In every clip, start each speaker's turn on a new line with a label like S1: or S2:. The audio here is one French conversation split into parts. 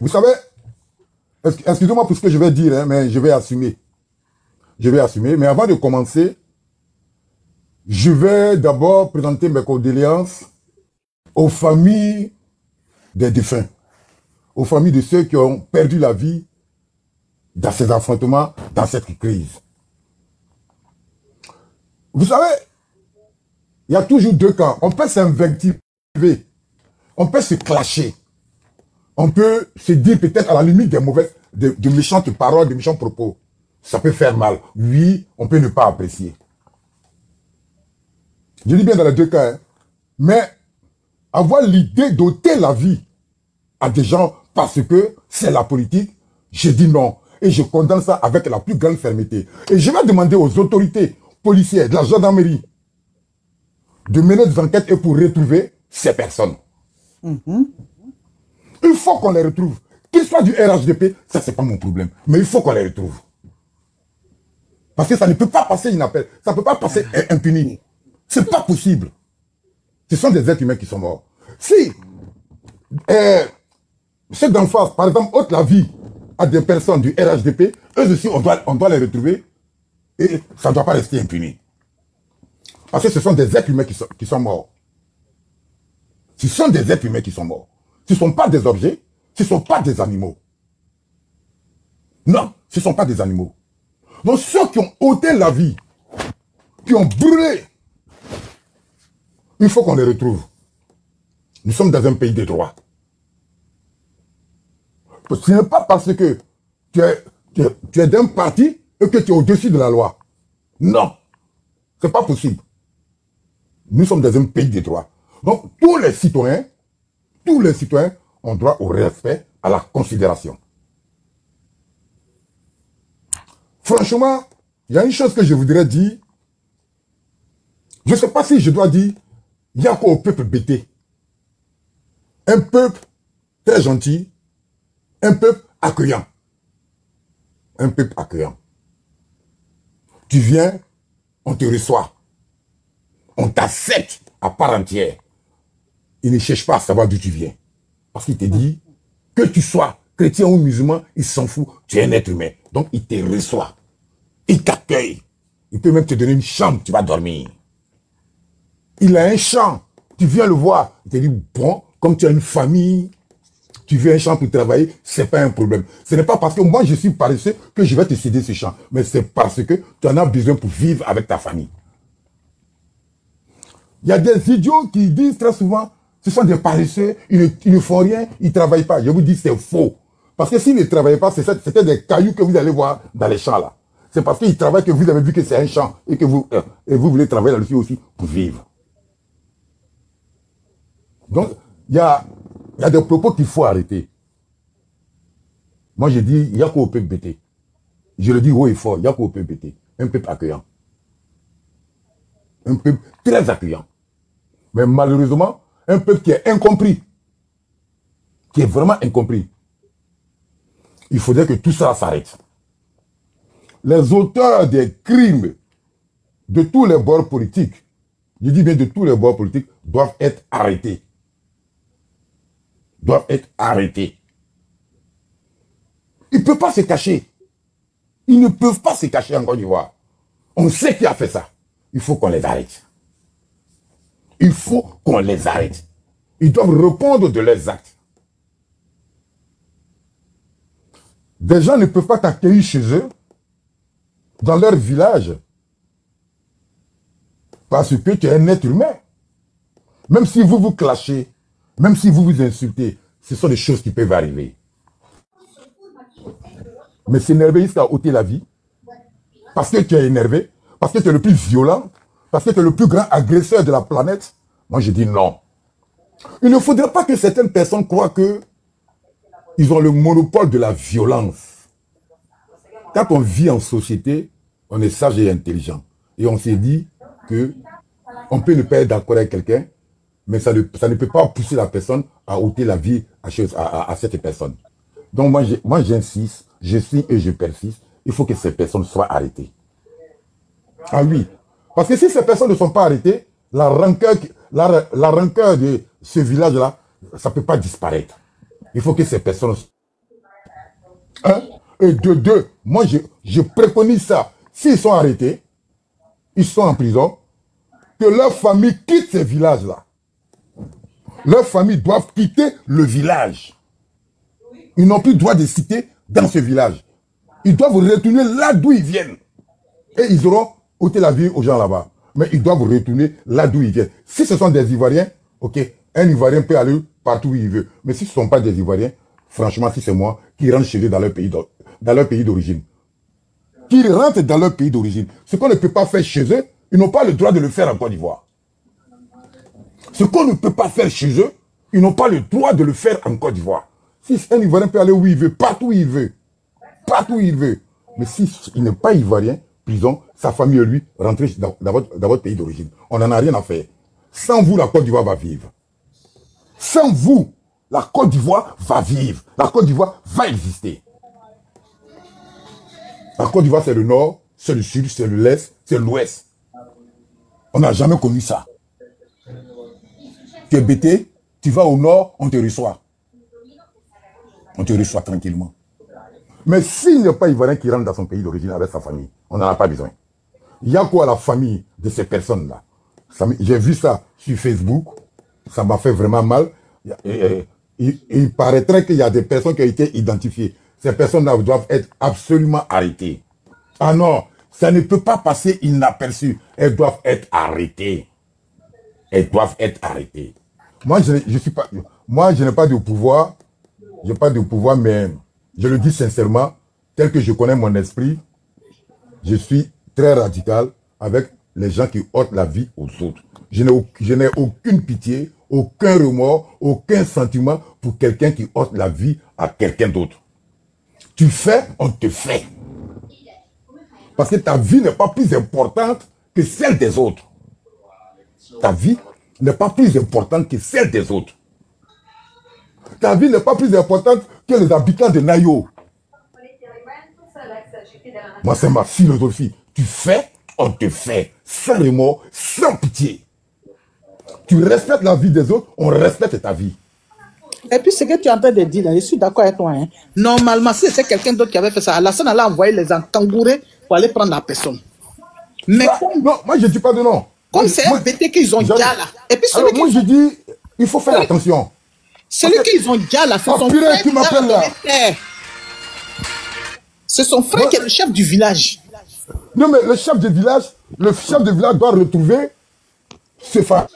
S1: Vous savez, excusez-moi pour ce que je vais dire, hein, mais je vais assumer. Je vais assumer. Mais avant de commencer, je vais d'abord présenter mes condoléances aux familles des défunts, aux familles de ceux qui ont perdu la vie dans ces affrontements, dans cette crise. Vous savez, il y a toujours deux camps. On peut s'invectiver, on peut se clasher, on peut se dire peut-être à la limite des mauvaises, de méchantes paroles, de méchants propos. Ça peut faire mal. Oui, on peut ne pas apprécier. Je dis bien dans les deux cas, hein. Mais avoir l'idée d'ôter la vie à des gens parce que c'est la politique, je dis non. Et je condamne ça avec la plus grande fermeté. Et je vais demander aux autorités policières de la gendarmerie de mener des enquêtes et pour retrouver ces personnes. Il faut qu'on les retrouve. Qu'ils soient du RHDP, ça c'est pas mon problème. Mais il faut qu'on les retrouve. Parce que ça ne peut pas passer inappel. Ça ne peut pas passer impuni. C'est pas possible. Ce sont des êtres humains qui sont morts. Si ceux d'en face, par exemple, ôtent la vie à des personnes du RHDP, eux aussi, on doit les retrouver et ça ne doit pas rester impuni. Parce que ce sont des êtres humains qui sont morts. Ce sont des êtres humains qui sont morts. Ce ne sont pas des objets, ce ne sont pas des animaux. Non, ce ne sont pas des animaux. Donc ceux qui ont ôté la vie, qui ont brûlé, il faut qu'on les retrouve. Nous sommes dans un pays de droit. Ce n'est pas parce que tu es d'un parti et que tu es au-dessus de la loi. Non, ce n'est pas possible. Nous sommes dans un pays de droit. Donc tous les citoyens ont droit au respect, à la considération. Franchement, il y a une chose que je voudrais dire. Je ne sais pas si je dois dire, il y a quoi au peuple bêté. Un peuple très gentil, un peuple accueillant. Un peuple accueillant. Tu viens, on te reçoit. On t'accepte à part entière. Il ne cherche pas à savoir d'où tu viens. Parce qu'il te dit, que tu sois chrétien ou musulman, il s'en fout. Tu es un être humain. Donc il te reçoit. Il t'accueille. Il peut même te donner une chambre, tu vas dormir. Il a un champ. Tu viens le voir. Il te dit, bon, comme tu as une famille, tu veux un champ pour travailler, c'est pas un problème. Ce n'est pas parce que moi je suis paresseux que je vais te céder ce champ. Mais c'est parce que tu en as besoin pour vivre avec ta famille. Il y a des idiots qui disent très souvent, ce sont des paresseux, ils ne font rien, ils ne travaillent pas. Je vous dis, c'est faux. Parce que s'ils ne travaillaient pas, c'était des cailloux que vous allez voir dans les champs là. C'est parce qu'ils travaillent que vous avez vu que c'est un champ et que vous voulez travailler là-dessus aussi pour vivre. Donc, il y a des propos qu'il faut arrêter. Moi, je dis, il y a qu'au peuple bêté. Je le dis haut et fort, il y a qu'au peuple bêté. Un peuple accueillant. Un peuple très accueillant. Mais malheureusement, un peuple qui est incompris. Qui est vraiment incompris. Il faudrait que tout ça s'arrête. Les auteurs des crimes de tous les bords politiques, je dis bien de tous les bords politiques, doivent être arrêtés. Doivent être arrêtés. Ils ne peuvent pas se cacher. Ils ne peuvent pas se cacher en Côte d'Ivoire. On sait qui a fait ça. Il faut qu'on les arrête. Il faut qu'on les arrête. Ils doivent répondre de leurs actes. Des gens ne peuvent pas t'accueillir chez eux, dans leur village, parce que tu es un être humain. Même si vous vous clashez, même si vous vous insultez, ce sont des choses qui peuvent arriver. Mais s'énerver jusqu'à ôter la vie, parce que tu es énervé, parce que tu es le plus violent, parce que tu es le plus grand agresseur de la planète, moi je dis non. Il ne faudrait pas que certaines personnes croient qu'ils ont le monopole de la violence. Quand on vit en société, on est sage et intelligent. Et on s'est dit qu'on peut ne pas être d'accord avec quelqu'un, mais ça ne peut pas pousser la personne à ôter la vie à cette personne. Donc moi j'insiste, je suis et je persiste, il faut que ces personnes soient arrêtées. Ah oui, parce que si ces personnes ne sont pas arrêtées, la rancœur de ce village-là, ça ne peut pas disparaître. Il faut que ces personnes Un. Et de deux, moi, je préconise ça. S'ils sont arrêtés, ils sont en prison, que leur famille quitte ces villages-là. Leurs familles doivent quitter le village. Ils n'ont plus droit de citer dans ce village. Ils doivent retourner là d'où ils viennent. Et ils auront ôté la vie aux gens là-bas. Mais ils doivent retourner là d'où ils viennent. Si ce sont des Ivoiriens, ok, un Ivoirien peut aller partout où il veut. Mais si ce ne sont pas des Ivoiriens, franchement, si c'est moi, qui rentrent chez eux dans leur pays d'origine. Qui rentrent dans leur pays d'origine. Ce qu'on ne peut pas faire chez eux, ils n'ont pas le droit de le faire en Côte d'Ivoire. Ce qu'on ne peut pas faire chez eux, ils n'ont pas le droit de le faire en Côte d'Ivoire. Si un Ivoirien peut aller où il veut, partout où il veut. Partout où il veut. Mais s'il n'est pas Ivoirien, prison, sa famille et lui, rentrez dans votre pays d'origine. On n'en a rien à faire. Sans vous, la Côte d'Ivoire va vivre. Sans vous, la Côte d'Ivoire va vivre. La Côte d'Ivoire va exister. La Côte d'Ivoire, c'est le nord, c'est le sud, c'est l'est, c'est l'ouest. On n'a jamais connu ça. Tu es bêté, tu vas au nord, on te reçoit. On te reçoit tranquillement. Mais s'il n'y a pas Ivoirien qui rentre dans son pays d'origine avec sa famille, on n'en a pas besoin. Il y a quoi à la famille de ces personnes-là? J'ai vu ça sur Facebook, ça m'a fait vraiment mal. Il paraîtrait qu'il y a des personnes qui ont été identifiées. Ces personnes-là doivent être absolument arrêtées. Ah non, ça ne peut pas passer inaperçu. Elles doivent être arrêtées. Elles doivent être arrêtées. Moi, je n'ai pas de pouvoir. Je n'ai pas de pouvoir, mais je le dis sincèrement, tel que je connais mon esprit, je suis très radical avec les gens qui ôtent la vie aux autres. Je n'ai aucune pitié, aucun remords, aucun sentiment pour quelqu'un qui ôte la vie à quelqu'un d'autre. Tu fais, on te fait. Parce que ta vie n'est pas plus importante que celle des autres. Ta vie n'est pas plus importante que celle des autres. Ta vie n'est pas plus importante que les habitants de Nayo. Moi, c'est ma philosophie. Tu fais, on te fait. Sans remords, sans pitié. Tu respectes la vie des autres, on respecte ta vie.
S2: Et puis, ce que tu es en train de dire, là, je suis d'accord avec toi. Hein. Normalement, si c'est quelqu'un d'autre qui avait fait ça, Alassane allait envoyer les encangourés pour aller prendre la personne. Mais
S1: ça, non, moi, je ne dis pas de non.
S2: Comme c'est un BT qu'ils ont déjà là. Et puis,
S1: alors, moi, je dis, il faut faire attention.
S2: Celui qu'ils ont déjà là, c'est son frère qui m'appelle là. C'est son frère qui est le chef du village.
S1: Non, mais le chef de village doit retrouver ce frère.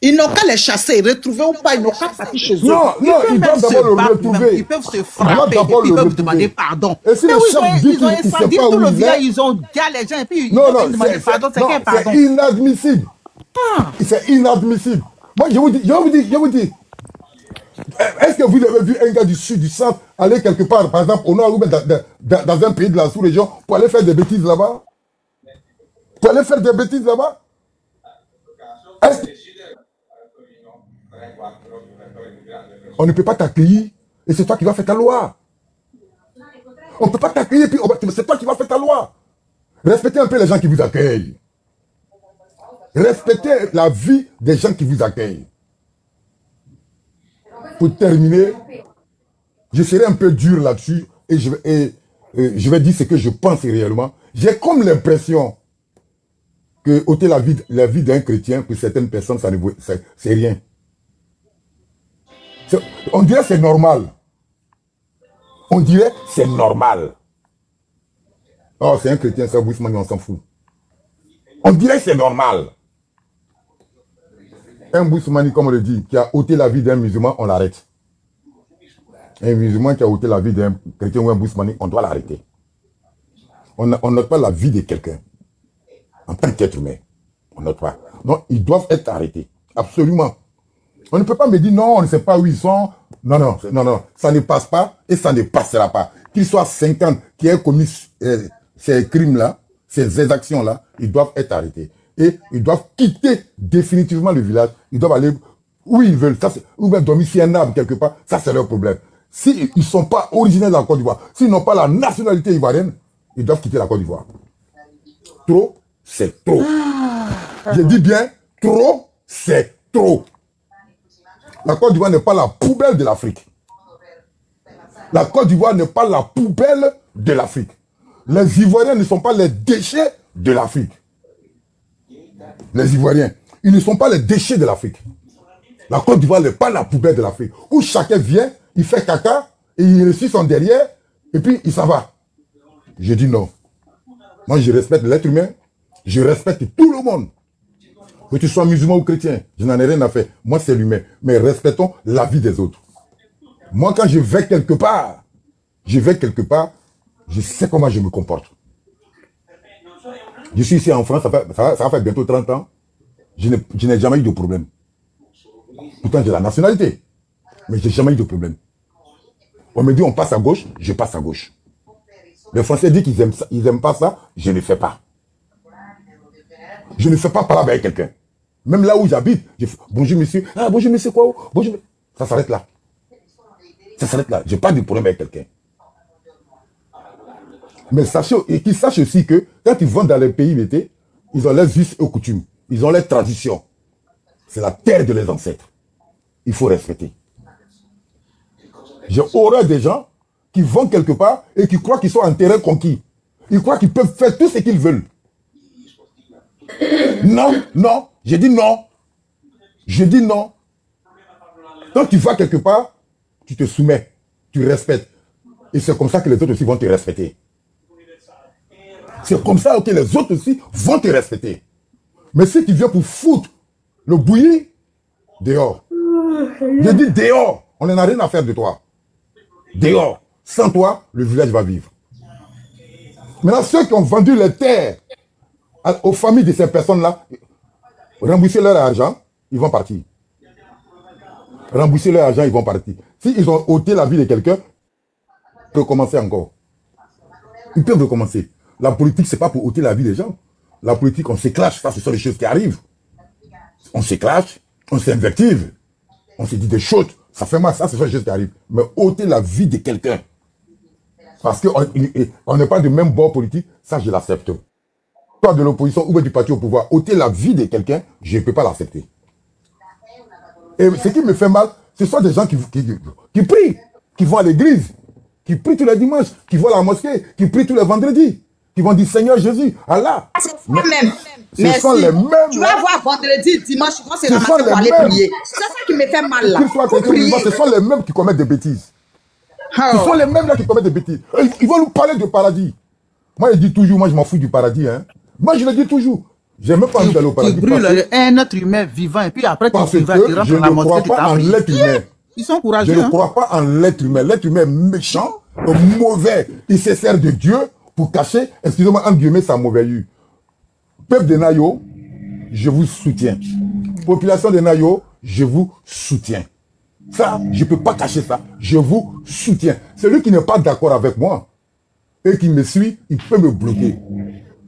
S2: Ils n'ont qu'à les chasser, retrouver ou pas, ils n'ont qu'à partir chez eux.
S1: Non, ils doivent d'abord le retrouver.
S3: Ils peuvent se frapper, ils peuvent demander pardon.
S1: Et si le chef dit qu'il ne sait pas où il est,
S3: ils ont déjà les gens et puis ils
S1: peuvent
S3: demander pardon, c'est quel pardon?
S1: C'est inadmissible. C'est inadmissible. Moi, je vous dis. Est-ce que vous avez vu un gars du sud, du centre, aller quelque part, par exemple, au nord ou dans un pays de la sous-région, pour aller faire des bêtises là-bas? Pour aller faire des bêtises là-bas? On ne peut pas t'accueillir et c'est toi qui vas faire ta loi. On ne peut pas t'accueillir et puis c'est toi qui vas faire ta loi. Respectez un peu les gens qui vous accueillent. Respectez la vie des gens qui vous accueillent. Pour terminer, je serai un peu dur là-dessus et je vais dire ce que je pense réellement. J'ai comme l'impression que ôter la vie d'un chrétien, pour certaines personnes, c'est rien. On dirait que c'est normal. On dirait que c'est normal. Oh, c'est un chrétien, c'est un Bouismani, on s'en fout. On dirait que c'est normal. Un Bouismani, comme on le dit, qui a ôté la vie d'un musulman, on l'arrête. Un musulman qui a ôté la vie d'un chrétien ou un Bouismani, on doit l'arrêter. On n'ôte pas la vie de quelqu'un. En tant qu'être humain. On n'ôte pas. Non, ils doivent être arrêtés. Absolument. On ne peut pas me dire non, on ne sait pas où ils sont. Non, ça ne passe pas et ça ne passera pas. Qu'ils soient 50 qui aient commis ces crimes-là, ces actions-là, ils doivent être arrêtés. Et ils doivent quitter définitivement le village. Ils doivent aller où ils veulent. Ou bien dormir sur un arbre quelque part. Ça, c'est leur problème. S'ils ne sont pas originaires de la Côte d'Ivoire, s'ils n'ont pas la nationalité ivoirienne, ils doivent quitter la Côte d'Ivoire. Trop, c'est trop. Je dis bien, trop, c'est trop. La Côte d'Ivoire n'est pas la poubelle de l'Afrique. La Côte d'Ivoire n'est pas la poubelle de l'Afrique. Les Ivoiriens ne sont pas les déchets de l'Afrique. Les Ivoiriens, ils ne sont pas les déchets de l'Afrique. La Côte d'Ivoire n'est pas la poubelle de l'Afrique. Où chacun vient, il fait caca, et il reçoit son derrière, et puis il s'en va. Je dis non. Moi, je respecte l'être humain, je respecte tout le monde. Que tu sois musulman ou chrétien, je n'en ai rien à faire. Moi, c'est l'humain. Mais respectons la vie des autres. Moi, quand je vais quelque part, je sais comment je me comporte. Je suis ici en France, ça va faire bientôt 30 ans. Je n'ai jamais eu de problème. Pourtant, j'ai la nationalité. Mais je n'ai jamais eu de problème. On me dit on passe à gauche, je passe à gauche. Les Français disent qu'ils n'aiment pas ça, je ne fais pas. Je ne fais pas parler avec quelqu'un. Même là où j'habite, je fais bonjour monsieur, ah bonjour monsieur quoi, bonjour. Ça s'arrête là. Ça s'arrête là. Je n'ai pas de problème avec quelqu'un. Mais sachez, et qu'ils sachent aussi que quand ils vont dans les pays d'été, ils ont leurs us et coutumes. Ils ont leurs traditions. C'est la terre de leurs ancêtres. Il faut respecter. J'ai horreur des gens qui vont quelque part et qui croient qu'ils sont en terrain conquis. Ils croient qu'ils peuvent faire tout ce qu'ils veulent. Non, non, j'ai dit non. Je dis non. Quand tu vas quelque part, tu te soumets, tu respectes. Et c'est comme ça que les autres aussi vont te respecter. C'est comme ça que les autres aussi vont te respecter. Mais si tu viens pour foutre le bouilli, dehors. Je dis dehors. On n'en a rien à faire de toi. Dehors. Sans toi, le village va vivre. Maintenant, ceux qui ont vendu les terres aux familles de ces personnes-là, rembourser leur argent, ils vont partir. Rembourser leur argent, ils vont partir. S'ils ont ôté la vie de quelqu'un, ils peuvent recommencer encore. Ils peuvent recommencer. La politique, ce n'est pas pour ôter la vie des gens. La politique, on s'éclate, ça, ce sont les choses qui arrivent. On s'éclate, on s'invective, on se dit des choses. Ça fait mal, ça, ce sont les choses qui arrivent. Mais ôter la vie de quelqu'un, parce qu'on n'est pas du même bord politique, ça, je l'accepte. Soit de l'opposition ou du parti au pouvoir, ôter la vie de quelqu'un, je ne peux pas l'accepter. Et ce qui me fait mal, ce sont des gens qui prient, qui vont à l'église, qui prient tous les dimanches, qui vont à la mosquée, qui prient tous les vendredis, qui vont dire Seigneur Jésus, Allah.
S4: Ce sont les mêmes. Tu vas voir vendredi, dimanche, quand c'est ramassé pour aller prier. C'est ça qui me fait mal là.
S1: Ce sont les mêmes qui commettent des bêtises. Ce sont les mêmes là qui commettent des bêtises. Ils vont nous parler de paradis. Moi, je dis toujours, moi je m'en fous du paradis. Hein. Moi, je le dis toujours. J'ai même pas envie d'aller au paradis.
S2: Tu brûles un être humain vivant et puis après tu rentres
S1: dans la mosquée. Je ne crois pas en l'être humain.
S2: Ils sont courageux.
S1: Je ne crois pas en l'être humain. L'être humain est méchant, mauvais. Il se sert de Dieu pour cacher, excusez-moi, en guillemets, sa mauvaise. Peuple de Nayo, je vous soutiens. Population de Nayo, je vous soutiens. Ça, je ne peux pas cacher ça. Je vous soutiens. Celui qui n'est pas d'accord avec moi et qui me suit, il peut me bloquer.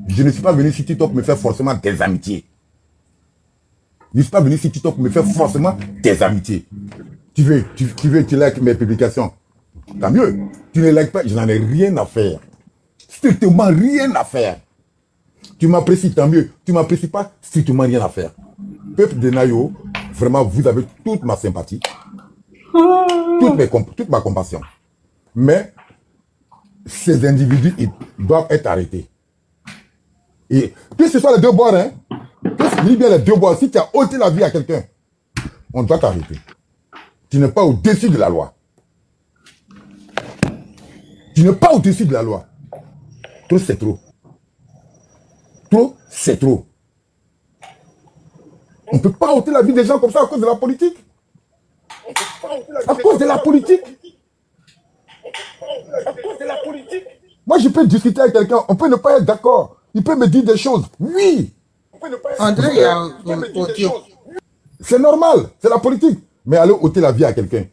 S1: Je ne suis pas venu sur TikTok me faire forcément des amitiés. Je ne suis pas venu sur TikTok me faire forcément des amitiés. Tu likes mes publications. Tant mieux. Tu ne likes pas, je n'en ai rien à faire. Strictement rien à faire. Tu m'apprécies, tant mieux. Tu ne m'apprécies pas, strictement rien à faire. Peuple de Nayo, vraiment, vous avez toute ma sympathie. Toute ma compassion. Mais ces individus, ils doivent être arrêtés. Et que ce soit les deux bords, hein, je dis bien les deux bords, si tu as ôté la vie à quelqu'un, on doit t'arrêter. Tu n'es pas au-dessus de la loi. Tu n'es pas au-dessus de la loi. Trop, c'est trop. Trop, c'est trop. On ne peut pas ôter la vie des gens comme ça à cause de la politique. À cause de la politique. À cause de la politique. Moi, je peux discuter avec quelqu'un, on peut ne pas être d'accord. Il peut me dire des choses. Oui.
S2: André, il y a un audio.
S1: C'est normal, c'est la politique. Mais aller ôter la vie à quelqu'un,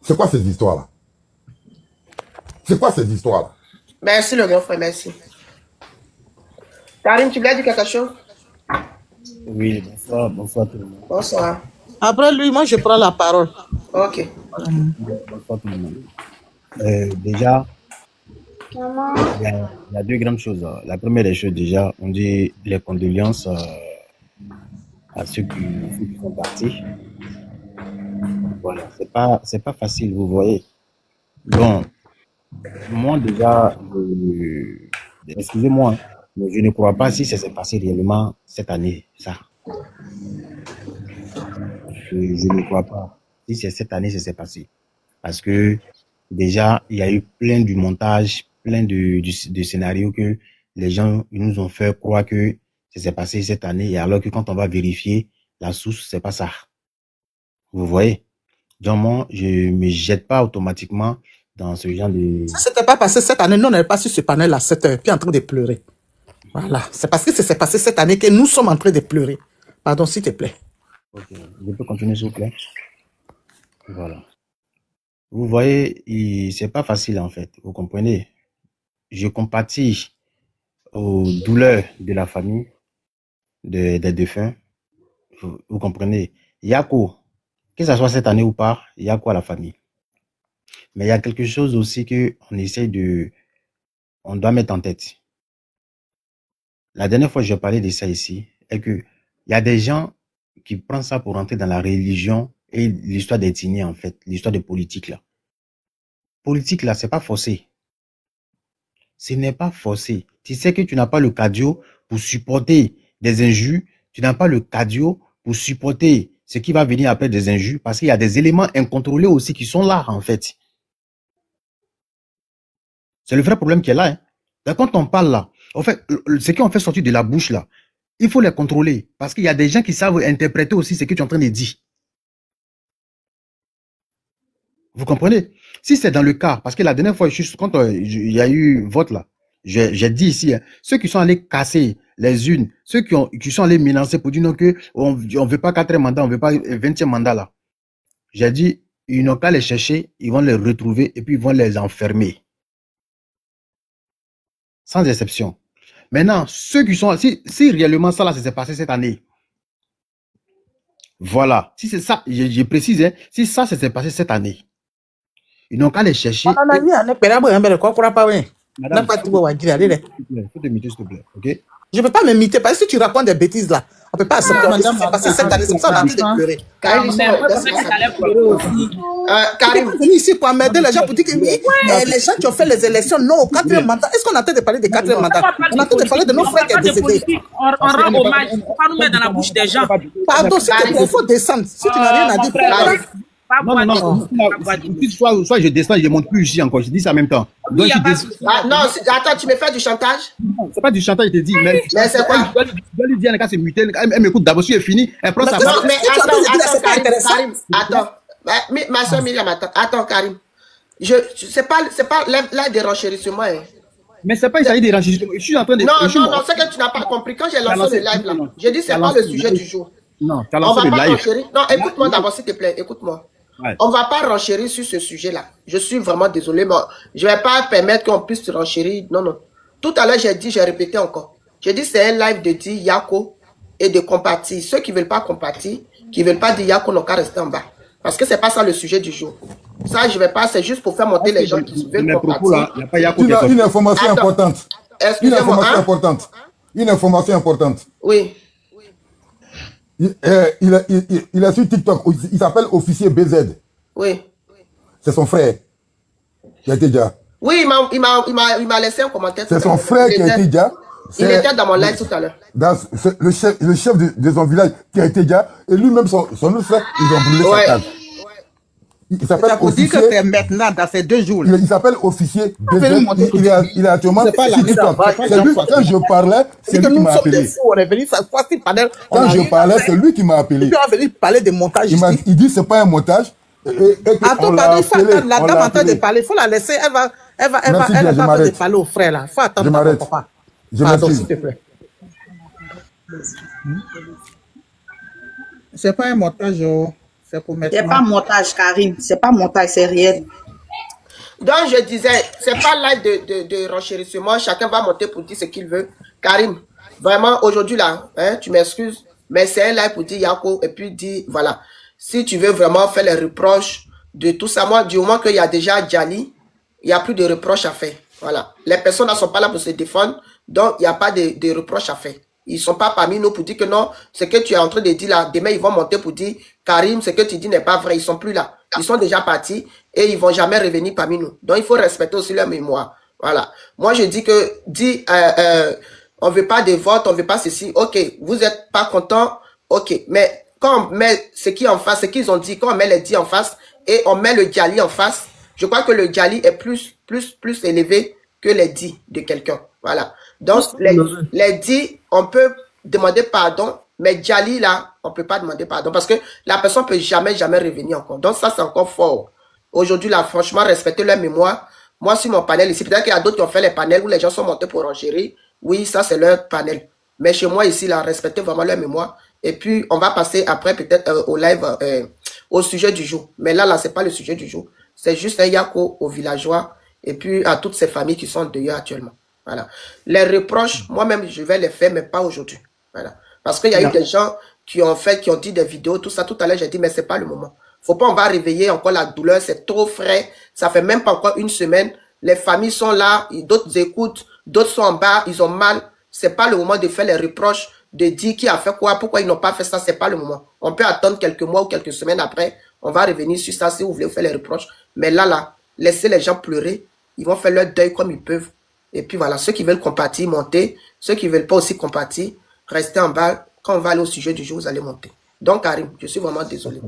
S1: c'est quoi ces histoires-là? C'est quoi ces histoires-là?
S4: Merci le grand frère, merci. Karim, tu voulais dire quelque chose?
S5: Oui, bonsoir tout le monde.
S4: Bonsoir.
S2: Après lui, moi je prends la parole.
S4: Ok.
S5: Bonsoir tout le monde. Déjà, il y a deux grandes choses. La première des choses, déjà, on dit les condoléances à ceux qui sont partis. Voilà, c'est pas facile, vous voyez. Bon, moi déjà, excusez-moi, mais je ne crois pas si ça s'est passé réellement cette année, ça. Je ne crois pas si c'est cette année ça s'est passé. Parce que déjà, il y a eu plein de montages, plein de scénarios que les gens nous ont fait croire que ça s'est passé cette année, et alors que quand on va vérifier la source, c'est pas ça. Vous voyez? Donc moi, je ne me jette pas automatiquement dans ce genre de...
S2: Si ce n'était pas passé cette année, nous on n'avait pas sur ce panel à 7 heures, puis en train de pleurer. Voilà. C'est parce que c'est passé cette année que nous sommes en train de pleurer. Pardon, s'il te plaît.
S5: Ok, je peux continuer s'il vous plaît? Voilà. Vous voyez, c'est pas facile en fait, vous comprenez? Je compatis aux douleurs de la famille, des défunts. Vous comprenez? Yako, que ce soit cette année ou pas, Yako à la famille. Mais il y a quelque chose aussi qu'on essaye on doit mettre en tête. La dernière fois que j'ai parlé de ça ici, est que il y a des gens qui prennent ça pour rentrer dans la religion et l'histoire d'ethnie en fait, l'histoire de politique là. Politique là, c'est pas forcé. Ce n'est pas forcé. Tu sais que tu n'as pas le cardio pour supporter des injures, tu n'as pas le cardio pour supporter ce qui va venir après des injures, parce qu'il y a des éléments incontrôlés aussi qui sont là en fait. C'est le vrai problème qui est là. Hein. Donc, quand on parle là, en fait, ce qu'on fait sortir de la bouche là, il faut les contrôler. Parce qu'il y a des gens qui savent interpréter aussi ce que tu es en train de dire. Vous comprenez? Si c'est dans le cas, parce que la dernière fois, quand il y a eu vote là, j'ai dit ici, hein, ceux qui sont allés casser les unes, ceux qui sont allés menacer pour dire non que on veut pas 4e mandat, on veut pas 20e mandat là. J'ai dit, ils n'ont qu'à les chercher, ils vont les retrouver et puis ils vont les enfermer. Sans exception. Maintenant, ceux qui sont... Si réellement ça là, ça s'est passé cette année, voilà. Si c'est ça, je précise, hein, si ça s'est passé cette année, ils n'ont qu'à les chercher.
S2: Madame,
S5: faut te miter, s'il te plaît, ok?
S2: je ne peux pas m'imiter parce que si tu racontes des bêtises là, on ne peut pas accepter. Madame, c'est passé cette année, c'est ça, on a envie de pleurer. Karim, venu ici pour emmerder les gens pour dire que oui, les gens qui ont fait les élections, non, au 4e mandat. Est-ce qu'on a train de parler de 4e mandat? On a train de parler de nos frères qui sont décédés.
S3: On rend hommage, il ne faut pas nous mettre dans la bouche des gens.
S2: Pardon, s'il te plaît, il faut descendre. Si tu n'as rien à dire,
S5: non. Soit je descends, je ne monte plus ici encore. Je dis ça en même temps. Donc,
S4: non, attends, tu me fais du chantage?
S5: Non, c'est pas du chantage, je te dis. Mais
S4: c'est quoi?
S5: Je dois lui dire, c'est muté. Elle m'écoute d'abord, si elle finit, elle prend sa parole.
S4: Non, mais attends, Karim. Attends. Ma soeur Myriam, attends, Karim. C'est pas là des renchérissement. Hein.
S5: Mais c'est pas il s'agit des renchérissement. Je suis en train de...
S4: Non, c'est que tu n'as pas compris. Quand j'ai lancé le live là, j'ai dit c'est pas le sujet du jour.
S5: Non, tu as lancé le live.
S4: Non, écoute-moi d'abord, s'il te plaît, écoute-moi. Ouais. On ne va pas renchérir sur ce sujet-là. Je suis vraiment désolé, mais je ne vais pas permettre qu'on puisse se renchérir. Non. Tout à l'heure, j'ai répété encore. J'ai dit c'est un live de dire Yako et de compatir. Ceux qui ne veulent pas compatir, qui ne veulent pas dire Yako, n'ont qu'à rester en bas. Parce que ce n'est pas ça le sujet du jour. Ça, je ne vais pas, c'est juste pour faire monter les gens qui veulent compatir.
S1: Une information importante.
S4: Excusez-moi.
S1: Une information importante.
S4: Oui.
S1: Il est sur TikTok, il s'appelle Officier BZ.
S4: Oui.
S1: C'est son frère qui a été déjà.
S4: Oui, il m'a laissé un commentaire.
S1: C'est son frère qui a été déjà.
S4: Il était dans mon live tout à l'heure.
S1: Le chef de son village qui a été déjà, et lui-même, son autre frère, ils ont brûlé sa case. Il s'appelle Officier.
S2: Ça veut dire que c'est maintenant, dans ces 2 jours.
S1: Il s'appelle Officier BZ. Il est actuellement sur TikTok. C'est lui, quand je parlais, c'est lui qui m'a appelé.
S2: On est venu s'asseoir sur le panel.
S1: Quand je parlais, c'est lui qui m'a appelé.
S2: Il est venu parler de montage.
S1: Il dit que ce n'est pas un montage.
S2: Attends, la dame en train de parler. Il faut la laisser. Elle va attendre de parler au frère là. Il faut attendre à papa. Pardon, s'il te plaît. C'est pas un montage. C'est
S4: pas montage, Karim. C'est pas montage, c'est réel. Donc, je disais, c'est pas live de renchérissement. Chacun va monter pour dire ce qu'il veut. Karim, vraiment, aujourd'hui, là, hein, tu m'excuses, mais c'est un live pour dire Yako et puis dire, voilà, si tu veux vraiment faire les reproches de tout ça, moi, du moment qu'il y a déjà Djali, il n'y a plus de reproches à faire. Voilà. Les personnes ne sont pas là pour se défendre, donc il n'y a pas de reproches à faire. Ils ne sont pas parmi nous pour dire que non, ce que tu es en train de dire là, demain ils vont monter pour dire Karim, ce que tu dis n'est pas vrai. Ils ne sont plus là. Ils sont déjà partis. et ils ne vont jamais revenir parmi nous. Donc, il faut respecter aussi leur mémoire. Voilà. Moi, je dis que, on ne veut pas de vote, on ne veut pas ceci. Ok, vous n'êtes pas content. Ok, mais quand on met ce qui est en face, ce qu'ils ont dit, quand on met les dits en face et on met le Djali en face, je crois que le Djali est plus élevé que les dits de quelqu'un. Voilà. Donc, les dits, on peut demander pardon, mais Djali, là, on ne peut pas demander pardon parce que la personne ne peut jamais revenir encore. Donc, ça, c'est encore fort. Aujourd'hui, là, franchement, respecter leur mémoire. Moi, sur mon panel ici, peut-être qu'il y a d'autres qui ont fait les panels où les gens sont montés pour enchérir. Oui, ça, c'est leur panel. Mais chez moi, ici, là, respectez vraiment leur mémoire. Et puis, on va passer après, peut-être, au live, au sujet du jour. Mais là, c'est pas le sujet du jour. C'est juste un yako aux villageois et puis à toutes ces familles qui sont dehors actuellement. Voilà. Les reproches, moi-même, je vais les faire, mais pas aujourd'hui. Voilà. Parce qu'il y a eu des gens qui ont dit des vidéos, tout ça. Tout à l'heure, j'ai dit, mais c'est pas le moment. Faut pas, on va réveiller encore la douleur. C'est trop frais. Ça fait même pas encore une semaine. Les familles sont là, d'autres écoutent, d'autres sont en bas, ils ont mal. C'est pas le moment de faire les reproches, de dire qui a fait quoi, pourquoi ils n'ont pas fait ça, c'est pas le moment. On peut attendre quelques mois ou quelques semaines après. On va revenir sur ça si vous voulez vous faire les reproches. Mais là, laissez les gens pleurer. Ils vont faire leur deuil comme ils peuvent. Et puis voilà, ceux qui veulent compatir, montez. Ceux qui ne veulent pas aussi compatir, restez en bas. Quand on va aller au sujet du jour, vous allez monter. Donc, Karim, je suis vraiment désolé.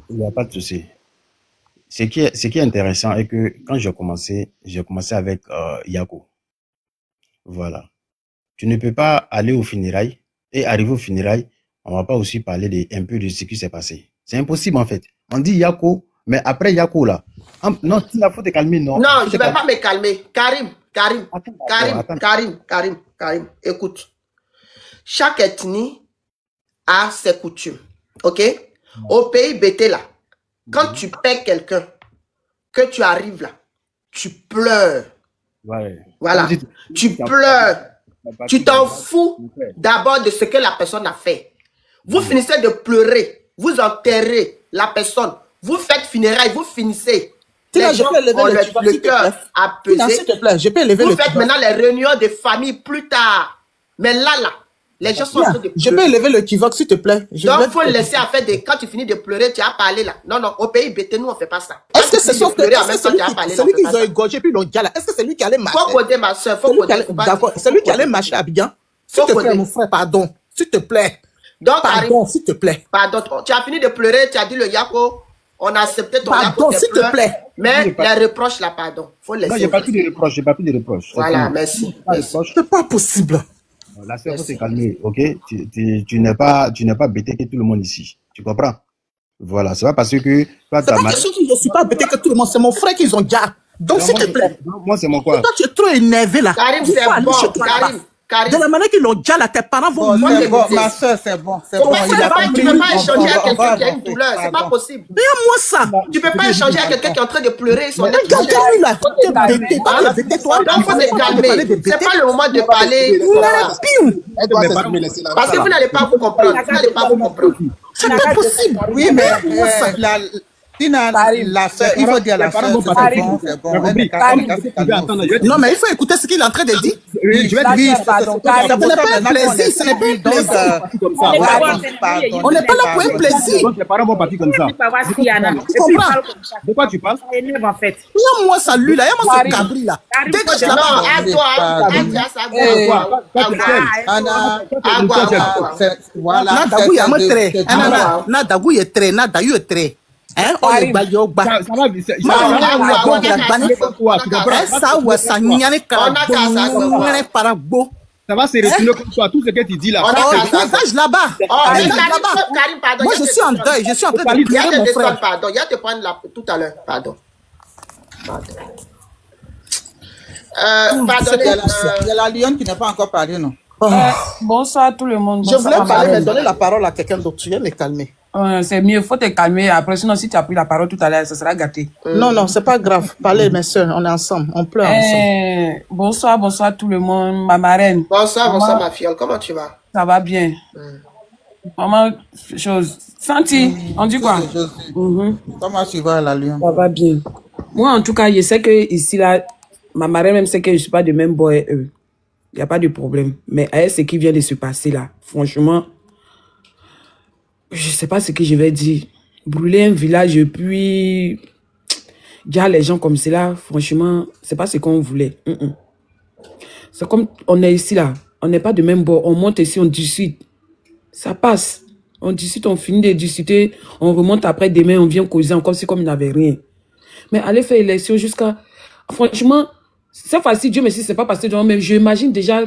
S5: Il n'y a pas de souci. Ce qui est intéressant est que quand j'ai commencé avec Yako. Voilà. Tu ne peux pas aller au funérailles et arriver au funérailles, on ne va pas aussi parler un peu de ce qui s'est passé. C'est impossible en fait. On dit Yako, mais après Yako là. Non, il faut te calmer, non.
S4: Non, je ne vais pas me calmer. Karim, écoute. Chaque ethnie a ses coutumes. Ok? Au pays BT là, quand tu paies quelqu'un, que tu arrives là, tu pleures.
S5: Ouais.
S4: Voilà. Tu pleures. Tu t'en fous d'abord de ce que la personne a fait. Vous finissez de pleurer. Vous enterrez la personne. Vous faites funérailles. Vous finissez. Les gens ont le cœur apaisé. Vous faites maintenant les réunions de famille plus tard. Mais là, les gens sont en train de pleurer.
S2: Je peux élever le Kivox, s'il te plaît.
S4: Donc, il faut le laisser à faire quand tu finis de pleurer, tu as parlé là. Non, au pays BT, nous, on ne fait pas ça.
S2: Est-ce que c'est celui qu'ils ont égorgé puis ils l'ont dit là? Est-ce que c'est lui qui allait marcher?
S4: Faut coder, ma soeur.
S2: D'accord. C'est lui qui allait marcher à Abidjan. S'il te plaît, mon frère, pardon. S'il te plaît.
S4: Donc,
S2: pardon, s'il te plaît.
S4: Pardon. Tu as fini de pleurer, tu as dit le Yako. On a accepté ton Yako.
S2: Pardon, s'il te plaît.
S4: Mais les reproches là, pardon. Faut laisser.
S5: Non, j'ai pas pris de reproches.
S4: Voilà, merci.
S2: C'est pas possible.
S5: La sœur, faut se calmer, ok? Tu n'es pas bêté que tout le monde ici. Tu comprends? Voilà, c'est pas parce que toi,
S2: c'est pas question que je ne suis pas bêté que tout le monde, c'est mon frère qu'ils ont déjà. Donc, s'il te plaît.
S5: Moi, c'est mon quoi?
S2: Toi, tu es trop énervé là.
S4: Karim, c'est bon. Karim.
S2: De la manière qu'ils l'ont déjà là, tes parents vont
S6: mourir. Ma soeur, c'est bon.
S4: Tu ne peux pas échanger à quelqu'un qui a une douleur. C'est pas possible.
S2: Regarde-moi ça.
S4: Tu ne peux pas échanger à quelqu'un qui est en train de pleurer.
S2: Regarde-lui là. Tu es bêté. Toi,
S4: il faut te calmer. C'est pas le moment de parler. Parce que vous n'allez pas vous comprendre.
S2: C'est pas possible.
S6: Oui, mais la soeur, il faut dire la soeur, c'est bon.
S2: Non, mais il faut écouter ce qu'il est en train de dire.
S6: Je vais te dire,
S2: ce n'est pas un plaisir, ce n'est pas un plaisir. On n'est pas là pour un plaisir.
S5: Donc les parents vont partir comme ça.
S2: Tu comprends?
S5: De quoi tu parles?
S2: Moi, ça lui là, moi, ça cabri là. Dégage la parole. Hein? On est baillot bas.
S5: Ça va se retourner comme toi, tout ce que tu dis là.
S2: Dégage là-bas. Moi, je suis en deuil, je suis en train de pleurer, mon frère.
S4: Pardon, il y a te prendre tout à l'heure. Pardon.
S6: Il y a la lionne qui n'a pas encore parlé, non?
S3: Bonsoir tout le monde.
S2: Je voulais parler, mais donner la parole à quelqu'un d'autre. Tu viens me calmer.
S3: C'est mieux, faut te calmer. Après, sinon, si tu as pris la parole tout à l'heure, ça sera gâté.
S2: Non, c'est pas grave. Parlez, mes soeurs, on est ensemble. On pleure ensemble.
S3: Bonsoir tout le monde. Ma marraine.
S4: Bonsoir, ma fille. Comment tu vas?
S3: Ça va bien. Maman, Santi, on dit quoi?
S6: Comment tu vas, la lionne?
S3: Ça va bien. Moi, en tout cas, je sais que ici, là, ma marraine même sait que je ne suis pas de même boy. Il n'y a pas de problème. Mais avec ce qui vient de se passer là, franchement, je ne sais pas ce que je vais dire. Brûler un village et puis... Déjà, les gens comme cela, franchement, c'est pas ce qu'on voulait. C'est comme on est ici, là. On n'est pas de même bord. On monte ici, on discute. Ça passe. On discute, on finit de discuter. On remonte après demain, on vient causer encore comme il n'avait rien. Mais aller faire élection jusqu'à... Franchement, c'est facile, Dieu merci, c'est pas passé devant, mais j'imagine déjà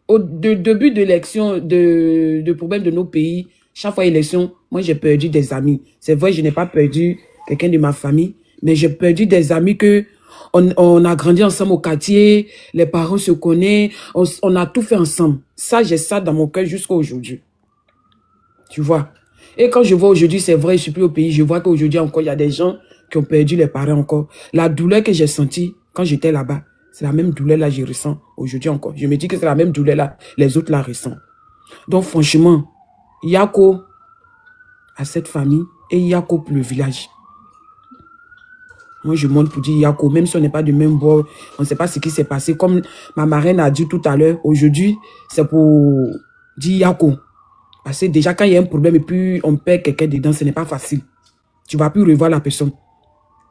S3: au début de l'élection, de problème de nos pays, chaque fois élection, moi j'ai perdu des amis. C'est vrai, je n'ai pas perdu quelqu'un de ma famille, mais j'ai perdu des amis que on a grandi ensemble au quartier, les parents se connaissent, on a tout fait ensemble. Ça, j'ai ça dans mon cœur jusqu'à aujourd'hui. Tu vois. Et quand je vois aujourd'hui, c'est vrai, je suis plus au pays, je vois qu'aujourd'hui encore, il y a des gens qui ont perdu les parents encore. La douleur que j'ai sentie quand j'étais là-bas, c'est la même douleur là que je ressens aujourd'hui encore. Je me dis que c'est la même douleur là, les autres la ressentent. Donc franchement, Yako à cette famille et Yako pour le village. Moi je monte pour dire Yako, même si on n'est pas du même bord, on ne sait pas ce qui s'est passé. Comme ma marraine a dit tout à l'heure, aujourd'hui, c'est pour dire Yako. Parce que déjà quand il y a un problème et puis on perd quelqu'un dedans, ce n'est pas facile. Tu ne vas plus revoir la personne.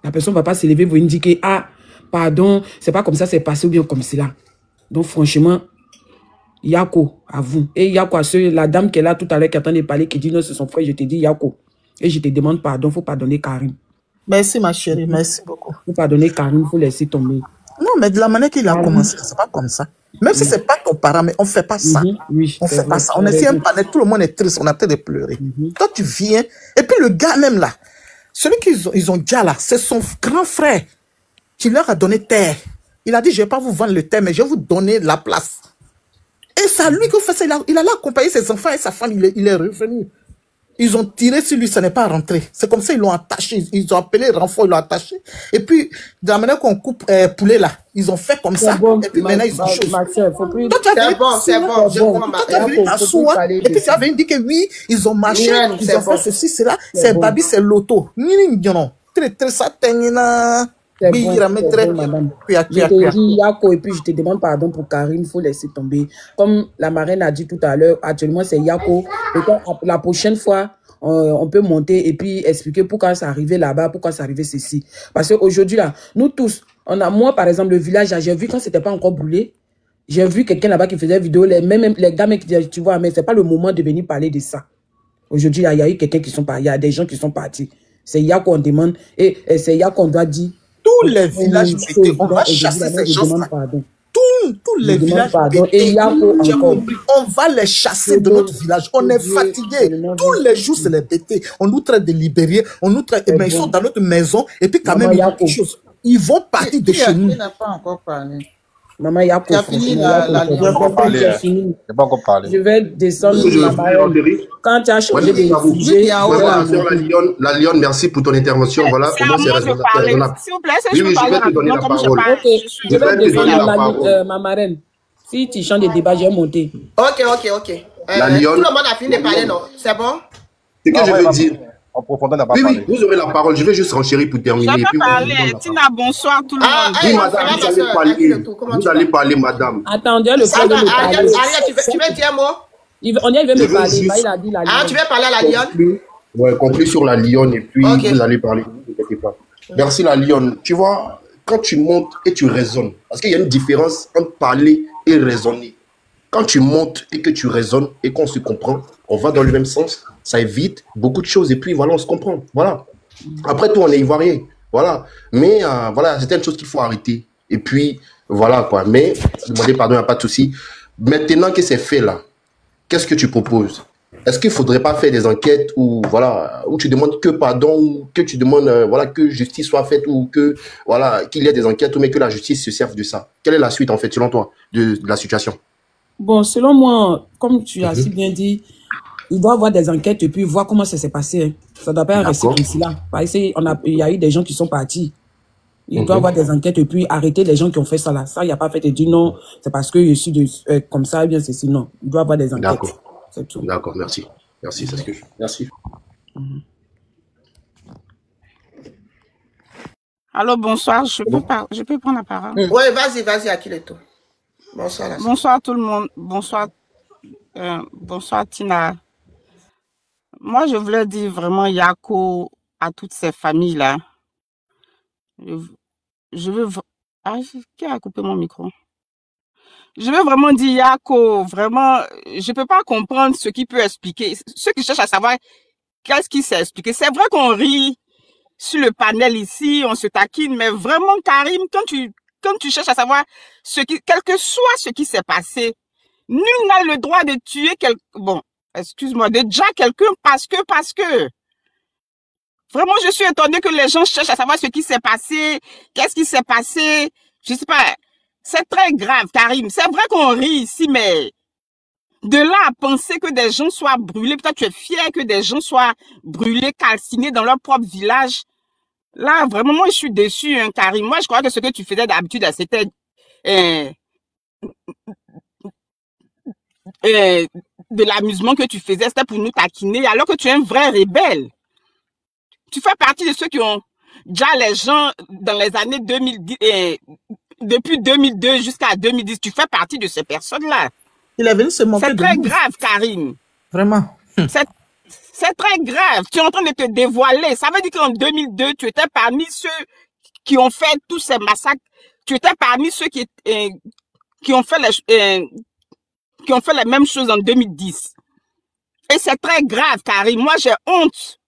S3: La personne ne va pas se lever pour indiquer, ah, pardon, c'est pas comme ça, c'est passé ou bien comme cela. Donc, franchement, Yako, à vous. Et Yako, à la dame qui est là tout à l'heure, qui attend de parler, qui dit non, c'est son frère, je te dis Yako. Et je te demande pardon, il faut pardonner Karim.
S2: Merci, ma chérie, merci beaucoup.
S3: Il faut pardonner Karim, il faut laisser tomber.
S2: Non, mais de la manière qu'il a commencé, c'est pas comme ça. Même si c'est pas ton parent, mais on fait pas ça.
S3: Oui,
S2: on fait pas ça. On est un panel, tout le monde est triste, on a train de pleurer. Toi, tu viens, et puis le gars même là, celui qu'ils ont déjà là, c'est son grand frère qui leur a donné terre. Il a dit, je ne vais pas vous vendre le terre, mais je vais vous donner la place. Et c'est lui qui fait ça. Il a accompagné ses enfants et sa femme, il est revenu. Ils ont tiré sur lui, ça n'est pas rentré. C'est comme ça, ils l'ont attaché. Ils ont appelé renfort, ils l'ont attaché. Et puis, de la manière qu'on coupe poulet là, ils ont fait comme ça.
S3: Bon,
S2: et puis maintenant, ils ont chaud.
S4: C'est bon, je comprends.
S2: Et puis tu avais dit que oui, ils ont marché, ils ont fait ceci, cela. C'est Babi, c'est l'auto. Très, très, ça,
S3: c'est bon, madame. Je te dis Yako et puis je te demande pardon pour Karim, il faut laisser tomber. Comme la marraine a dit tout à l'heure, actuellement c'est Yako. Et la prochaine fois, on peut monter et puis expliquer pourquoi c'est arrivé là-bas, pourquoi c'est arrivé ceci. Parce qu'aujourd'hui là, nous tous, moi par exemple, le village, j'ai vu quand c'était pas encore brûlé, j'ai vu quelqu'un là-bas qui faisait vidéo, même les gars qui disaient, tu vois, mais c'est pas le moment de venir parler de ça. Aujourd'hui, il y a eu quelqu'un qui sont partis, il y a des gens qui sont partis. C'est Yako qu'on demande et c'est Yako qu'on doit dire.
S2: Tous les villages pétés, on va chasser ces gens-là. Tous les villages pétés, on va les chasser de notre village. On est fatigué. Tous les jours, c'est les pétés. On nous traite de libérés, on nous traite, mais ils sont dans notre maison, et puis quand même, il y a quelque chose. Ils vont partir de chez nous.
S6: Il n'a pas encore parlé.
S3: Maman, Yako,
S6: fini la
S3: je vais descendre. Quand tu as changé de sujet,
S1: la Lionne, merci pour ton intervention. Voilà comment c'est raisonnable.
S7: S'il vous plaît, je vais te donner la parole.
S3: Je vais descendre ma marraine. Si tu changes de débat, je vais monter.
S4: Ok. Tout le monde a fini de parler, non? C'est bon?
S1: Ce que je veux dire.
S8: En profondeur, n'a pas
S1: oui,
S8: parlé.
S1: vous aurez la parole. Je vais juste renchérir pour terminer.
S7: Je peux parler. Tina, bonsoir tout le monde.
S1: Oui, madame, vous allez parler. Vous allez parler, madame.
S3: Attendez, le frère de me parler.
S4: Tu veux dire un mot?
S3: On y veut me parler. Il a dit la Lionne.
S4: Tu veux parler à la Lionne?
S1: Ouais, conclue sur la Lionne et puis vous allez parler. Ne t'inquiétez pas. Merci la Lionne. Tu vois, quand tu montes et tu raisonnes, parce qu'il y a une différence entre parler et raisonner. Quand tu montes et que tu raisonnes et qu'on se comprend, on va dans le même sens, ça évite beaucoup de choses et puis voilà, on se comprend. Voilà. Après tout, on est ivoirien. Voilà. Mais voilà, c'est une chose qu'il faut arrêter. Et puis, voilà quoi. Mais, demandez pardon, il n'y a pas de souci. Maintenant que c'est fait là, qu'est-ce que tu proposes? Est-ce qu'il ne faudrait pas faire des enquêtes où, voilà, où tu demandes que pardon, ou que tu demandes voilà, que justice soit faite ou que, voilà, qu'il y ait des enquêtes, mais que la justice se serve de ça? Quelle est la suite, en fait, selon toi, de la situation?
S3: Bon, selon moi, comme tu as si bien dit, il doit y avoir des enquêtes et puis voir comment ça s'est passé. Hein. Ça ne doit pas rester comme cela. Parce qu'il y a eu des gens qui sont partis. Il doit y avoir des enquêtes et puis arrêter les gens qui ont fait ça là. Ça, il n'y a pas fait de dire non, c'est parce que je suis comme ça, bien c'est sinon. Il doit y avoir des enquêtes.
S1: D'accord. C'est tout. D'accord, merci. Merci, c'est ce que je... Merci.
S7: Allô, bonsoir, je peux prendre la parole?
S4: Oui, vas-y, Akileto. Bonsoir.
S7: Bonsoir tout le monde. Bonsoir, bonsoir Tina. Moi, je voulais dire vraiment Yako à toutes ces familles-là. je veux... Ah, qui a coupé mon micro? Je veux vraiment dire, Yako, vraiment, je peux pas comprendre ce qui peut expliquer. Ceux qui cherchent à savoir qu'est-ce qui s'est expliqué. C'est vrai qu'on rit sur le panel ici, on se taquine, mais vraiment, Karim, quand tu cherches à savoir quel que soit ce qui s'est passé, nul n'a le droit de tuer bon, excuse-moi, de déjà quelqu'un parce que. Vraiment, je suis étonnée que les gens cherchent à savoir ce qui s'est passé, qu'est-ce qui s'est passé, je sais pas. C'est très grave, Karim. C'est vrai qu'on rit ici, mais de là à penser que des gens soient brûlés, peut-être tu es fier que des gens soient brûlés, calcinés dans leur propre village. Là, vraiment, moi, je suis déçue, hein, Karim. Moi, je crois que ce que tu faisais d'habitude, c'était de l'amusement que tu faisais, c'était pour nous taquiner, alors que tu es un vrai rebelle. Tu fais partie de ceux qui ont déjà les gens dans les années 2010, depuis 2002 jusqu'à 2010, tu fais partie de ces personnes-là.
S2: Il est venu se moquer de nous.
S7: C'est très grave, Karim.
S2: Vraiment.
S7: C'est très grave. Tu es en train de te dévoiler. Ça veut dire qu'en 2002, tu étais parmi ceux qui ont fait tous ces massacres. Tu étais parmi ceux qui ont fait les mêmes choses en 2010. Et c'est très grave, Karim. Moi, j'ai honte.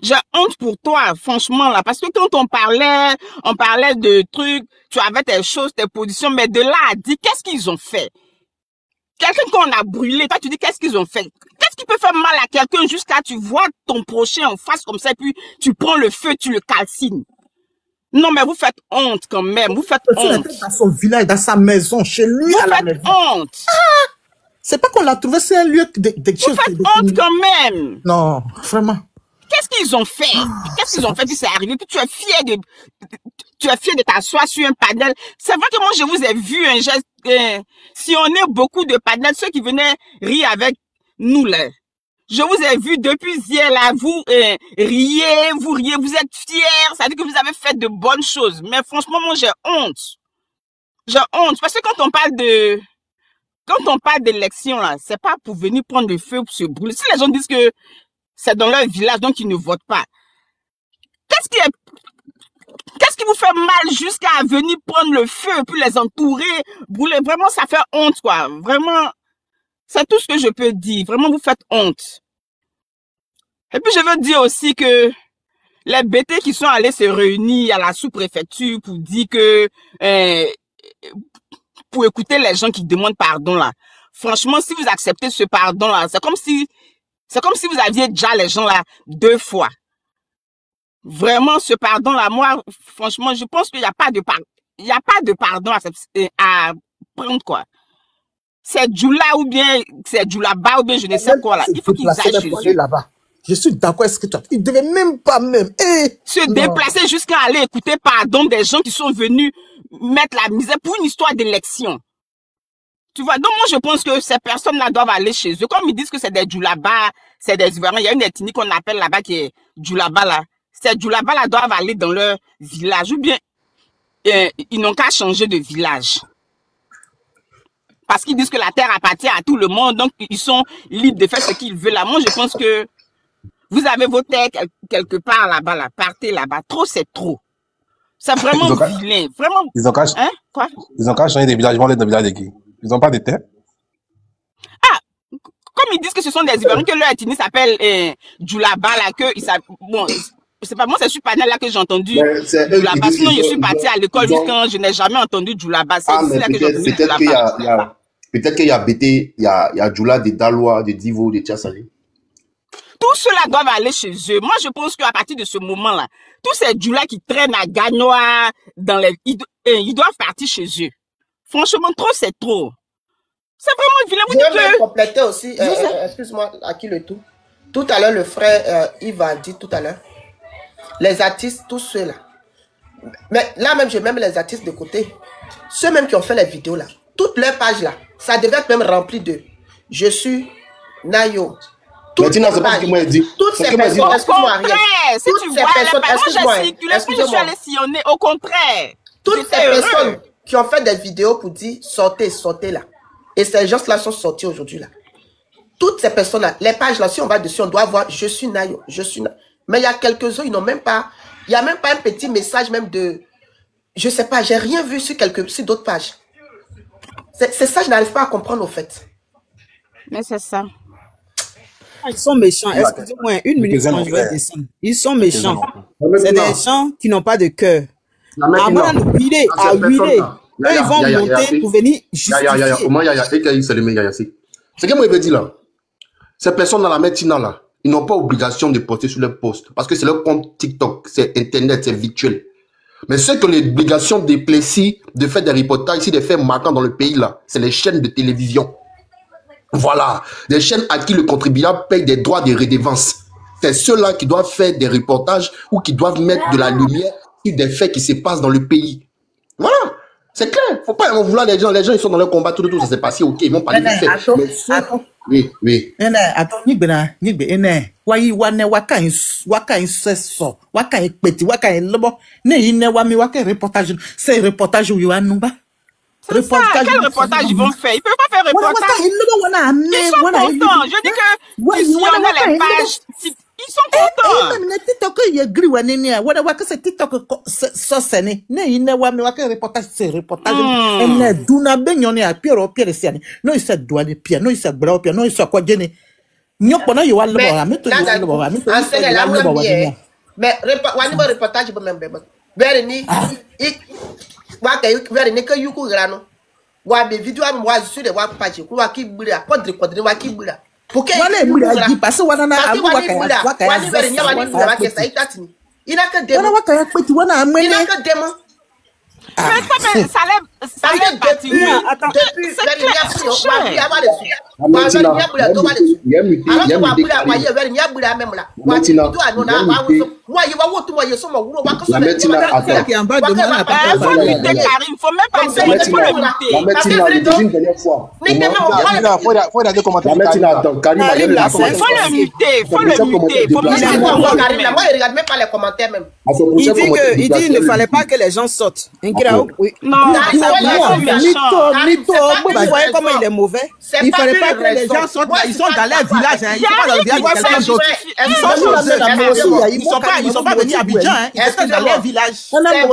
S7: J'ai honte pour toi, franchement, là. Parce que quand on parlait de trucs, tu avais tes choses, tes positions, mais de là à dire, qu'est-ce qu'ils ont fait? Quelqu'un qu'on a brûlé, toi, tu dis, qu'est-ce qu'ils ont fait? Qu'est-ce qui peut faire mal à quelqu'un jusqu'à tu vois ton prochain en face comme ça, et puis tu prends le feu, tu le calcines? Non, mais vous faites honte quand même. Vous faites honte.
S2: Dans son village, dans sa maison, chez lui, à la maison.
S7: Vous faites honte.
S2: C'est pas qu'on l'a trouvé, c'est un lieu de
S7: choses. Vous faites honte quand même.
S2: Non, vraiment.
S7: Qu'est-ce qu'ils ont fait? Qu'est-ce qu'ils ont fait? Puis c'est arrivé. Puis tu es fier de t'asseoir sur un panel. C'est vrai que moi, je vous ai vu, si on est beaucoup de panels, ceux qui venaient rire avec nous, là. Je vous ai vu depuis hier, là, vous riez, vous êtes fiers. Ça veut dire que vous avez fait de bonnes choses. Mais franchement, moi, j'ai honte. J'ai honte. Parce que quand on parle d'élection, là, c'est pas pour venir prendre le feu pour se brûler. Si les gens disent que c'est dans leur village, donc ils ne votent pas. Qu'est-ce qui vous fait mal jusqu'à venir prendre le feu, puis les entourer, brûler? Vraiment, ça fait honte, quoi. Vraiment, c'est tout ce que je peux dire. Vraiment, vous faites honte. Et puis, je veux dire aussi que les BT qui sont allés se réunir à la sous-préfecture pour dire que, pour écouter les gens qui demandent pardon, là. Franchement, si vous acceptez ce pardon, là, c'est comme si vous aviez déjà les gens là 2 fois. Vraiment, ce pardon-là, moi, franchement, je pense qu'il n'y a pas de pardon à prendre, quoi. C'est Djoula ou bien c'est Djoulaba ou bien je ne sais quoi, là. Il faut qu'ils aillent chez eux.
S2: Là-bas. Je suis d'accord avec ce que tu as dit. Ils ne devaient même pas
S7: se déplacer jusqu'à aller écouter pardon des gens qui sont venus mettre la misère pour une histoire d'élection. Tu vois, donc moi je pense que ces personnes-là doivent aller chez eux. Comme ils disent que c'est des Djoulaba, c'est des Ivoiriens, il y a une ethnie qu'on appelle là-bas qui est Djoulaba là. Ces Djoulaba là doivent aller dans leur village ou bien ils n'ont qu'à changer de village. Parce qu'ils disent que la terre appartient à tout le monde, donc ils sont libres de faire ce qu'ils veulent là. Moi je pense que vous avez vos terres quelque part là-bas, là. Partez là-bas. Trop c'est trop. C'est vraiment vilain. Vraiment.
S8: Ils ont qu'à changer des villages, ils vont aller dans le village de qui? Ils n'ont pas de terre?
S7: Ah, comme ils disent que ce sont des Ivoiriens, que leur ethnie s'appelle Djoulaba, là, que bon, c'est pas moi, c'est sur panel là que j'ai entendu Djoulaba. Sinon, je suis partie à l'école jusqu'à je n'ai jamais entendu Djoulaba. C'est ici là que j'ai entendu Djoulaba.
S9: Peut-être qu'il y a BT, il y a Djoula, des Dalois, des Divo, des Tchassali.
S7: Tous ceux-là doivent aller chez eux. Moi, je pense qu'à partir de ce moment-là, tous ces Djoula qui traînent à Ganoa, ils doivent partir chez eux. Franchement, trop, c'est trop. C'est vraiment vilain.
S4: Je vais compléter aussi, excuse-moi, à qui le tout. Tout à l'heure, le frère Yves a dit tout à l'heure, les artistes, tous ceux-là. Mais là même, j'ai même les artistes de côté. Ceux même qui ont fait les vidéos là. Toutes leurs pages là, ça devait être même rempli de « Je suis Nayo ». Toutes ces personnes, excuse-moi,
S7: toutes ces personnes, excuse-moi, au contraire.
S4: Toutes ces personnes qui ont fait des vidéos pour dire sortez, sortez là. Et ces gens-là sont sortis aujourd'hui là. Toutes ces personnes-là, les pages là, si on va dessus, on doit voir je suis Nayo, je suis Nayo. Mais il y a quelques-uns, ils n'ont même pas Il n'y a même pas un petit message même de... Je sais pas, j'ai rien vu sur d'autres pages. C'est ça, je n'arrive pas à comprendre au fait.
S7: Mais c'est ça.
S10: Ils sont méchants. Excusez-moi, une minute, je vais descendre. Ils sont méchants. C'est des gens qui n'ont pas de cœur. Avant de huiler, à huiler, eux, ils vont monter pour venir justifier.
S9: Ce que moi, je veux dire là, ces personnes dans la médecine là, ils n'ont pas obligation de poster sur leur post parce que c'est leur compte TikTok, c'est Internet, c'est virtuel. Mais ceux qui ont l'obligation de placer, de faire des reportages, ici, des faits marquants dans le pays là, c'est les chaînes de télévision. Voilà, des chaînes à qui le contribuable paye des droits de redevance. C'est ceux-là qui doivent faire des reportages ou qui doivent mettre de la lumière sur des faits qui se passent dans le pays. Voilà, c'est clair. Faut pas en vouloir les gens ils sont dans leur combat, tout, ça s'est passé, ok, ils vont parler de faits.
S2: Attends.
S9: Oui.
S2: Attends,
S7: C'est ça, quel reportage ils vont faire? Ils peuvent pas faire reportage. Ils sont contents. Je dis que si on a les pages, ils sont contents.
S4: Mais reportage, Vere que yuku grano. Wa be video am wa su de wa page ku wa ki bura kodre wa ki bura. Porque
S2: wala di parce wana na abu wa
S4: wani vere nya wani bura wa ke sai tatini. Ina ka demo.
S2: Wana wa ka peti wana amene.
S4: Ina ka demo.
S7: Mais ça lève parti.
S4: Depuis vere nya bura wa bi ama le su. Wa vere nya bura to wa le su. Alors wa bura wa ye vere nya bura memla. Wa ti do anu na wa wo wa ye wa wo tu wa ye so mo wuro wa ko so le.
S10: Qui en bas de moi n'a pas
S7: faut lutter, Karim. Faut même pas essayer de le lutter.
S9: La médecine, une dernière fois. Faut regarder comment la médecine attend. Karim,
S7: faut le muter. Faut
S4: Karim, moi, je regarde même pas les commentaires même.
S10: Il dit qu'il ne fallait pas que les gens sortent. Oui.
S7: Non,
S10: vous voyez comment il est mauvais. Il ne fallait pas que les gens sortent. Ils sont dans leur village. Ils sont pas dans le village de quelqu'un d'autre. Ils sont pas venus à Abidjan. Ils sont dans leur village.
S4: C'est vrai,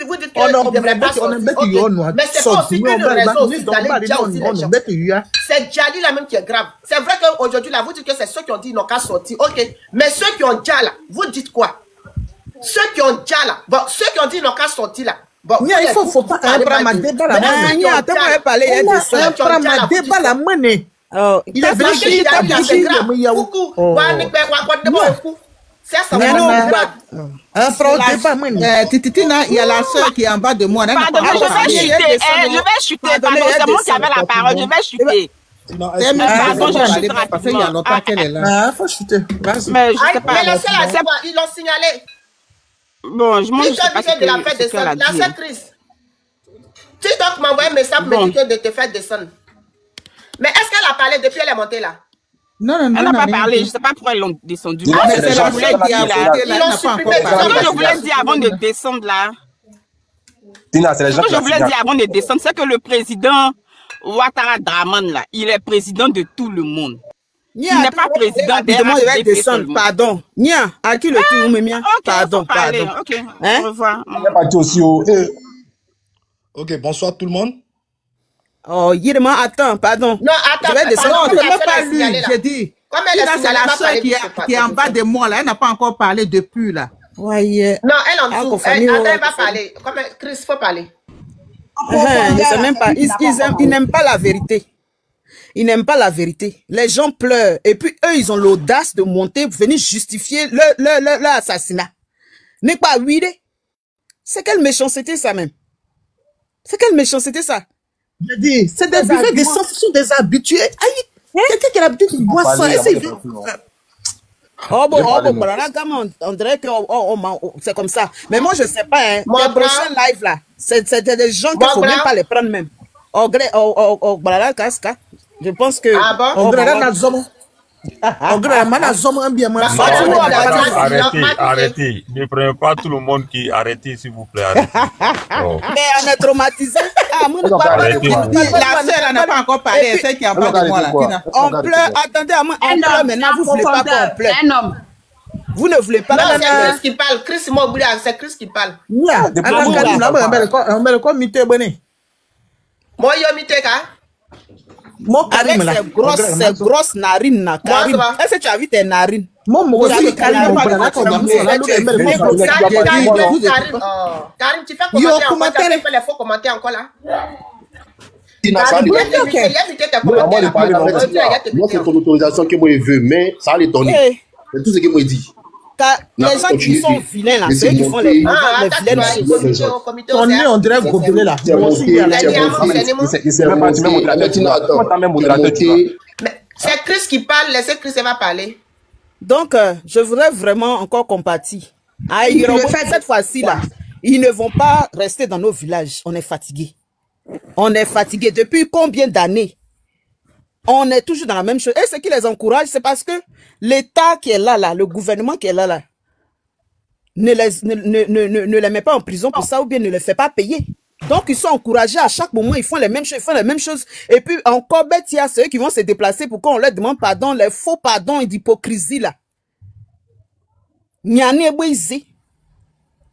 S4: vous dites que ne devrait pas sortir. Mais c'est pas aussi une raison aussi d'aller dire aussi les gens. C'est Djali là même qui est grave. C'est vrai qu'aujourd'hui là, vous dites que c'est ceux qui ont dit ils n'ont qu'à sortir. Ok, mais ceux qui ont déjà là, vous dites quoi? Ceux qui ont déjà là, bon, ceux qui ont dit ils n'ont qu'à sortir là. Bon,
S2: il faut pas prendre ma débat là.
S4: Il est venu chez
S10: Titina, il y a la soeur qui est en bas de moi.
S7: Pardon, je vais chuter. Pardon, c'est moi qui avais la parole. Je vais chuter.
S10: Pardon, je chuterai. Parce qu'il y a longtemps qu'elle est là.
S2: Faut chuter.
S7: Mais je sais pas.
S4: Mais ils l'ont signalé.
S7: Bon, je sais pas
S4: de la fête de la sœur Chris. TikTok m'a envoyé un message pour me dire de te faire descendre. Mais est-ce qu'elle a parlé depuis elle est montée là?
S7: Non, elle n'a pas parlé. Je ne sais pas pourquoi ils l'ont descendu.
S10: C'est ce que je voulais dire.
S7: Je voulais dire avant de descendre là. Ce que je voulais dire avant de descendre, c'est que le président Ouattara Draman là, il est président de tout le monde. Il n'est pas président des
S10: descendre. Pardon. Nia, à qui le tour me mien? Pardon.
S7: Ok, au revoir.
S11: Ok, bonsoir tout le monde.
S10: Oh, Yirma, attends, pardon.
S4: Non, attends,
S10: je vais descendre.
S4: Je
S10: ne peux pas lui, j'ai dit. C'est la soeur qui est en bas de moi, là. Elle n'a pas encore parlé depuis, là.
S2: Ouais.
S4: Non, elle en dessous. Elle va parler. Comme Chris, faut parler.
S10: Je sais même pas. Ils n'aiment pas la vérité. Ils n'aiment pas la vérité. Les gens pleurent. Et puis, eux, ils ont l'audace de monter pour venir justifier leur assassinat. N'est pas huilé. C'est quelle méchanceté, ça même? C'est quelle méchanceté, ça?
S2: Je dis, c'est des buvets, des gens sont des habitués. Aïe, quelqu'un qui a l'habitude de boire ça.
S10: On dirait que c'est comme ça. Mais moi, je sais pas, hein. Les prochains lives, là, c'est des gens qu'il ne faut même pas les prendre même. Je pense que...
S12: Arrêtez. Ne prenez pas tout le monde qui... Arrêtez, s'il vous plaît. Arrêtez. Oh.
S10: Mais on est traumatisé. La sœur n'a pas encore parlé. C'est celle qui est en bas de moi là. On pleure. Attendez, on pleure maintenant. Vous ne voulez pas qu'on pleure.
S13: Un homme.
S10: Vous ne voulez pas...
S4: Non, c'est Chris qui parle. Chris Moboulia, c'est Chris qui parle.
S2: Yeah. Alors, Karim, là, on met le quoi, mité, bonnet.
S4: Moi, yo, mité,
S10: avec ces grosses narines, là, Karim. Est-ce que tu as vu tes narines?
S2: Karim,
S4: tu fais commentaire, tu fais les faux commentaires encore là.
S9: Moi, c'est ton autorisation que moi je veux, mais ça va l'étonner. C'est tout ce que moi dit.
S10: Les gens qui sont vilains là, ceux qui font les vilaines choses.
S2: Ton nez, on dirait gobelet là.
S4: C'est Chris qui parle, laissez Chris va parler.
S10: Donc, je voudrais vraiment encore compatir. Cette fois-ci là, ils ne vont pas rester dans nos villages. On est fatigués. On est fatigués. Depuis combien d'années? On est toujours dans la même chose. Et ce qui les encourage, c'est parce que l'État qui est là, le gouvernement qui est là, ne les met pas en prison pour ça ou bien ne les fait pas payer. Donc, ils sont encouragés à chaque moment, ils font les mêmes choses, Et puis, encore bête, il y a ceux qui vont se déplacer pour qu'on leur demande pardon, les faux pardons et d'hypocrisie là. Nyane Bouizi.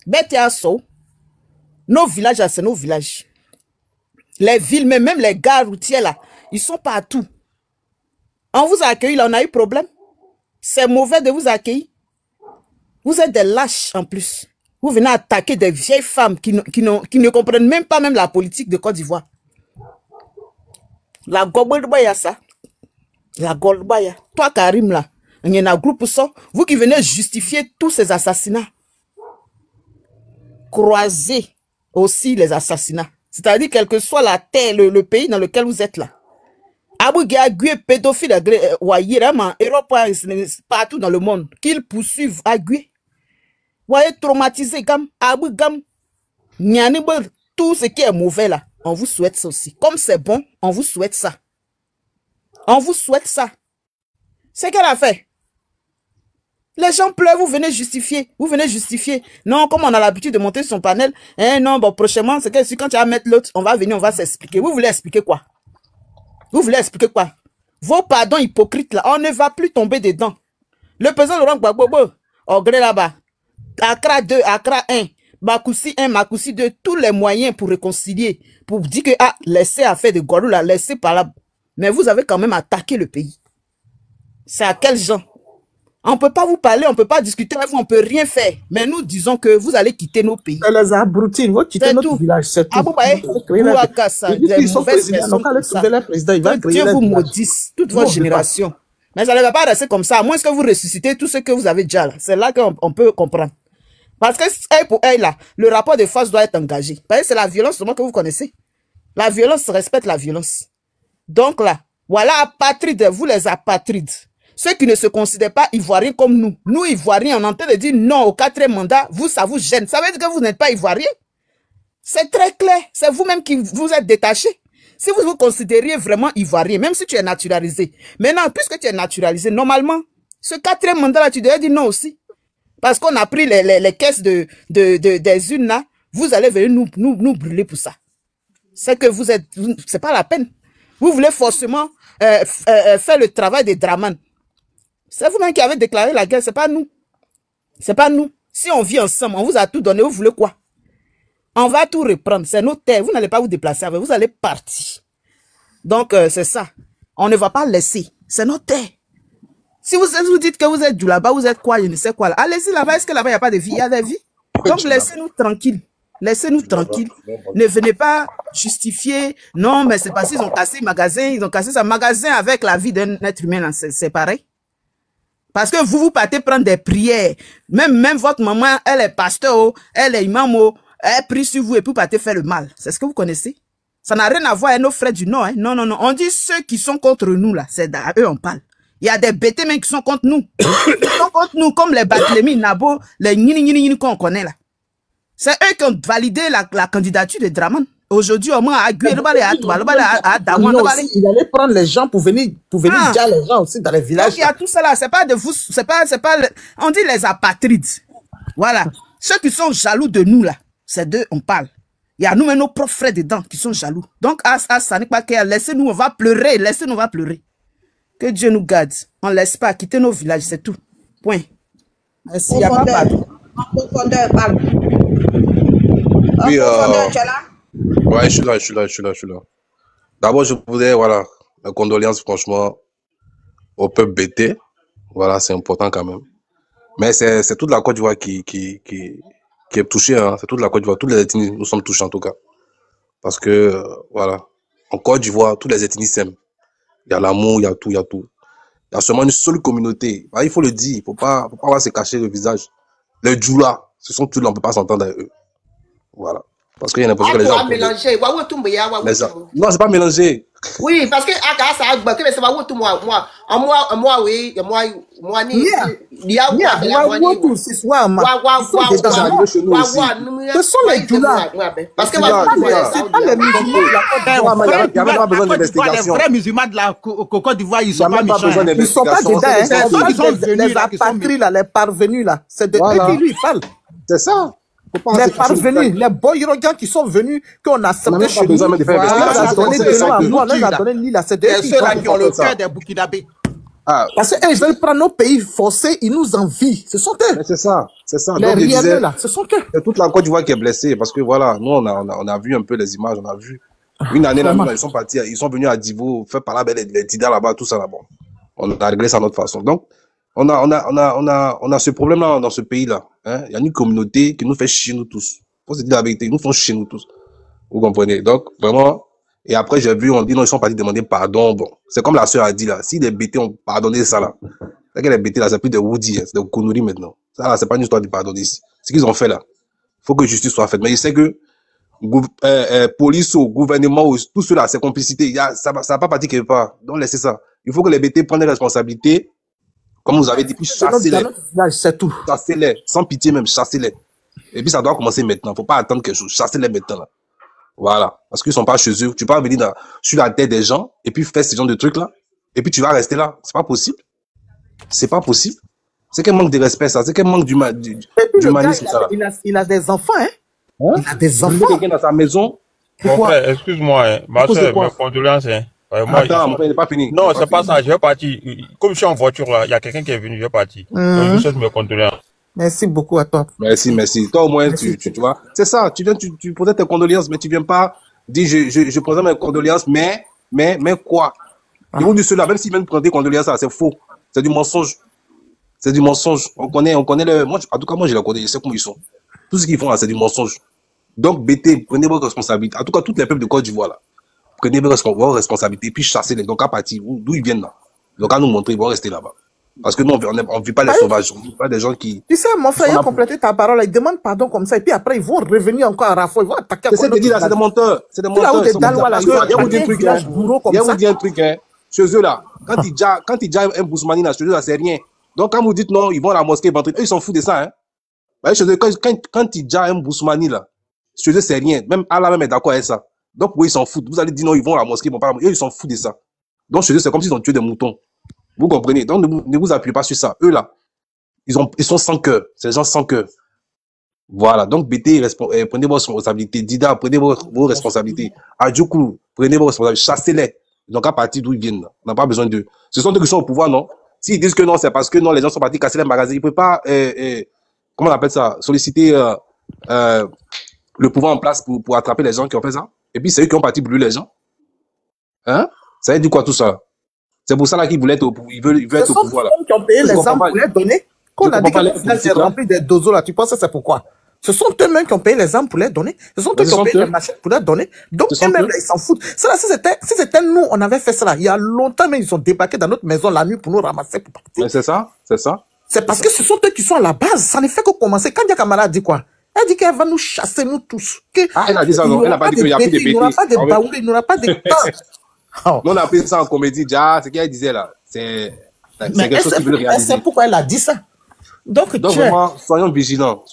S10: Bête, il y a ça. Nos villages, c'est nos villages. Les villes, mais même les gares routières là, ils sont partout. On vous a accueilli, là, on a eu problème. C'est mauvais de vous accueillir. Vous êtes des lâches en plus. Vous venez attaquer des vieilles femmes qui ne comprennent même pas la politique de Côte d'Ivoire. La Goldbaya, ça. La Goldbaya. Toi, Karim, là, il y en a un groupe pour ça. Vous qui venez justifier tous ces assassinats. Croisez aussi les assassinats. C'est-à-dire, quel que soit la terre, le pays dans lequel vous êtes là. Abougué, pédophile, partout dans le monde, qu'ils poursuivent Agué. Voyez, traumatisé, tout ce qui est mauvais là, on vous souhaite ça aussi. Comme c'est bon, on vous souhaite ça. On vous souhaite ça. C'est qu'elle a fait. Les gens pleurent, vous venez justifier. Vous venez justifier. Non, comme on a l'habitude de monter son panel, non, bon, prochainement, c'est que quand tu vas mettre l'autre, on va venir, on va s'expliquer. Vous voulez expliquer quoi? Vous voulez expliquer quoi? Vos pardons hypocrites là, on ne va plus tomber dedans. Le président Laurent Gbagbo, au gré là-bas, Accra 2, Accra 1, Makoussi 1, Makoussi 2, tous les moyens pour réconcilier, pour dire que, laissez affaire de Guadeloupe là, laissez par là. Mais vous avez quand même attaqué le pays. C'est à quel genre? On ne peut pas vous parler, on ne peut pas discuter avec vous, on ne peut rien faire. Mais nous disons que vous allez quitter nos pays.
S2: Les abrutis, vous quittez notre village, c'est tout.
S10: Dieu vous maudisse, toute votre génération. Mais ça ne va pas rester comme ça, à moins que vous ressuscitez tout ce que vous avez déjà là. C'est là qu'on peut comprendre. Parce que, pour elle, là, le rapport de force doit être engagé. Parce que c'est la violence seulement que vous connaissez. La violence respecte la violence. Donc là, voilà, apatrides, vous les apatrides. Ceux qui ne se considèrent pas ivoiriens comme nous. Nous, ivoiriens, on est en train de dire non au 4e mandat. Vous, ça vous gêne. Ça veut dire que vous n'êtes pas ivoirien. C'est très clair. C'est vous-même qui vous êtes détaché. Si vous vous considériez vraiment ivoirien, même si tu es naturalisé. Maintenant, puisque tu es naturalisé, normalement, ce 4e mandat-là, tu devrais dire non aussi. Parce qu'on a pris les caisses des unes là. Vous allez venir nous brûler pour ça. C'est que vous êtes... C'est pas la peine. Vous voulez forcément faire le travail des Draman. C'est vous-même qui avez déclaré la guerre, c'est pas nous. C'est pas nous. Si on vit ensemble, on vous a tout donné, vous voulez quoi? On va tout reprendre, c'est nos terres, vous n'allez pas vous déplacer avec, vous allez partir. Donc, c'est ça. On ne va pas laisser, c'est notre terre. Si vous dites que vous êtes du là-bas, vous êtes quoi, je ne sais quoi là. Allez-y là-bas, est-ce que là-bas, il n'y a pas de vie? Il y a des vies. Donc, laissez-nous tranquilles. Laissez-nous tranquilles. Ne venez pas justifier. Non, mais c'est parce qu'ils ont cassé le magasin, ils ont cassé ce magasin avec la vie d'un être humain, c'est pareil. Parce que vous partez prendre des prières. Même votre maman, elle est pasteur, elle est imam, elle prie sur vous et puis partez faire le mal. C'est ce que vous connaissez. Ça n'a rien à voir avec nos frères du Nord. Hein. Non, non, non. On dit ceux qui sont contre nous, là. C'est à eux on parle. Il y a des bêtés même qui sont contre nous. Ils sont contre nous comme les Barthélemy, Nabo, les Nini qu'on connaît là. C'est eux qui ont validé la candidature de Draman. Aujourd'hui, au moins, il
S2: allait prendre les gens pour venir dire les gens aussi dans les villages.
S10: Donc, il y a tout ça là. C'est pas de vous, c'est pas, on dit les apatrides. Voilà. Ceux qui sont jaloux de nous là, c'est d'eux, on parle. Il y a nous et nos propres frères dedans qui sont jaloux. Donc, ça n'est pas que laissez-nous, on va pleurer. Laissez-nous, on va pleurer. Que Dieu nous garde. On ne laisse pas quitter nos villages, c'est tout. Point. S'il n'y a pas partout.
S4: Profondeur, parle.
S8: Oui,
S4: Profondeur, tu es là?
S8: ouais, je suis là. D'abord, je voudrais, voilà, mes condoléances, franchement, au peuple BT. Voilà, c'est important quand même. Mais c'est toute la Côte d'Ivoire qui est touchée, hein. C'est toute la Côte d'Ivoire. Toutes les ethnies, nous sommes touchés en tout cas. Parce que, voilà, en Côte d'Ivoire, toutes les ethnies s'aiment. Il y a l'amour, il y a tout, il y a tout. Il y a seulement une seule communauté. Bah, il faut le dire, il faut pas avoir se cacher le visage. Les Djoula, ce sont tous là, on peut pas s'entendre avec eux. Voilà. Parce qu'il y a l'impression que les gens...
S4: mélanger.
S8: Non, c'est pas mélangé.
S4: Oui, parce que ça a bloqué, mais c'est pas tout moi, oui, moi, ni, il y a
S10: tout, c'est soit ce sont les Djoula.
S4: Parce que
S10: c'est pas les musulmans.
S8: Il n'y a même pas besoin d'investigation.
S6: Les vrais musulmans de la Côte d'Ivoire, ils sont pas
S8: méchants.
S10: Ils ne sont pas dedans. Les apatries, les parvenus, là. C'est de eux qui lui parlent.
S8: C'est ça.
S10: Les parvenus, les boyrogan qui sont venus, qu'on a accepté chez nous. On les a donné l'île à ces deux.
S6: C'est ceux-là qui ont le cœur des Burkinabés.
S10: Parce qu'ils veulent prendre nos pays forcés, ils nous envient. Ce sont eux.
S8: C'est ça.
S10: Les réels là, ce sont eux.
S8: C'est toute la Côte d'Ivoire qui est blessée. Parce que voilà, nous, on a vu un peu les images, on a vu. Une année là, ils sont partis, ils sont venus à Divo, faire par là, les Tida là-bas, tout ça là-bas. On a réglé ça à notre façon. Donc, on a ce problème-là dans ce pays-là. Hein? Il y a une communauté qui nous fait chier nous tous. Faut se dire la vérité, ils nous font chier nous tous. Vous comprenez? Donc, vraiment, et après, j'ai vu, on dit non, ils sont partis demander pardon. Bon, c'est comme la sœur a dit là. Si les BT ont pardonné ça là, c'est que les BT là, c'est plus de Woody, c'est de Kounouri maintenant. Ça là, c'est pas une histoire de pardonner ici. Ce qu'ils ont fait là, faut que justice soit faite. Mais je sais que, police ou gouvernement ou tout cela, c'est complicité. Ça va pas partir quelque part. Donc, laissez ça. Il faut que les BT prennent des responsabilités. Comme vous avez dit, puis chassez-les.
S10: C'est tout.
S8: Chassez-les. Sans pitié même, chassez-les. Et puis ça doit commencer maintenant. Faut pas attendre quelque chose. Chassez-les maintenant, là. Voilà. Parce qu'ils sont pas chez eux. Tu peux pas venir sur la tête des gens et puis faire ce genre de trucs là. Et puis tu vas rester là. C'est pas possible. C'est pas possible. C'est quel manque de respect, ça. C'est quel manque d'humanisme, ça.
S10: Il a des enfants, hein. Il a des enfants.
S8: Quelqu'un dans sa maison.
S12: Mon frère, excuse-moi, hein. Ma soeur, mes condoléances, hein.
S8: Attends, mon frère, il n'est pas fini.
S12: Non, c'est pas ça. Je vais partir. Comme je suis en voiture là, il y a quelqu'un qui est venu, je vais partir. Donc, je souhaite mes condoléances.
S10: Merci beaucoup à toi.
S8: Merci. Toi, au moins, tu vois. C'est ça. Tu viens, tu posais tes condoléances, mais tu viens pas dire, je présente mes condoléances, mais quoi? Ils vont dire cela, même s'ils viennent prendre des condoléances, c'est faux. C'est du mensonge. C'est du mensonge. On connaît moi, en tout cas, moi, je les connais, je sais comment ils sont. Tout ce qu'ils font là, c'est du mensonge. Donc, BT, prenez vos responsabilités. En tout cas, tous les peuples de Côte d'Ivoire là. Prenez vos responsabilités, puis chassez-les. Donc, à partir d'où ils viennent là. Donc, à nous montrer, ils vont rester là-bas. Parce que nous, on ne vit pas les sauvages. On ne vit pas des gens qui...
S10: Tu sais, mon frère, il a complété ta parole. Il demande pardon comme ça. Et puis après, ils vont revenir encore à Rafo. Ils vont attaquer.
S8: C'est ce que dit là, c'est des menteurs. C'est des menteurs. Il y a vous dit un truc, hein. Chez eux là, quand ils disent un Bousmani là, chez eux là, c'est rien. Donc, quand vous dites non, ils vont à la mosquée, eux, ils s'en foutent de ça, hein. Chez eux, quand ils disent un Bousmani là, chez eux, c'est rien. Même Allah même est d'accord avec ça. Donc, oui, ils s'en foutent. Vous allez dire non, ils vont à la mosquée, ils vont pas à la mosquée. Eux, ils s'en foutent de ça. Donc, chez eux, c'est comme s'ils ont tué des moutons. Vous comprenez? Donc, ne vous appuyez pas sur ça. Eux, là, ils sont sans cœur. C'est des gens sans cœur. Voilà. Donc, BT, prenez vos responsabilités. Dida, prenez vos responsabilités. Adjoukou, prenez vos responsabilités. Chassez-les. Donc, à partir d'où ils viennent, là. On n'a pas besoin d'eux. Ce sont eux qui sont au pouvoir, non? S'ils disent que non, c'est parce que non, les gens sont partis casser les magasins. Ils ne peuvent pas, comment on appelle ça? Solliciter, le pouvoir en place pour attraper les gens qui ont fait ça. Et puis, c'est eux qui ont parti brûler les gens. Hein? Ça veut dire quoi, tout ça? C'est pour ça là qu'ils voulaient être au pouvoir là.
S10: Ce sont eux qui ont payé les armes pour les donner. Qu'on a dit que c'est rempli de dozos là. Tu penses que c'est pourquoi? Ce sont eux-mêmes qui ont payé les armes pour les donner. Ce sont eux qui ont payé les machines pour les donner. Donc, eux-mêmes, ils s'en foutent. Ça là, si c'était nous, on avait fait ça là. Il y a longtemps, mais ils ont débarqué dans notre maison la nuit pour nous ramasser pour partir.
S8: Mais c'est ça.
S10: C'est parce que ce sont eux qui sont à la base. Ça ne fait que commencer. Quand Diakamara dit quoi? Elle dit qu'elle va nous chasser, nous tous.
S8: Elle a dit ça, non? Elle n'a pas dit qu'il n'y a plus de BT.
S10: Il n'y aura pas de baoulés, il n'y aura pas de temps.
S8: Nous, on a pris ça en comédie. C'est ce qu'elle disait là. C'est quelque chose qui veut réaliser.
S10: C'est pourquoi elle a dit ça. Donc
S8: vraiment, soyons vigilants.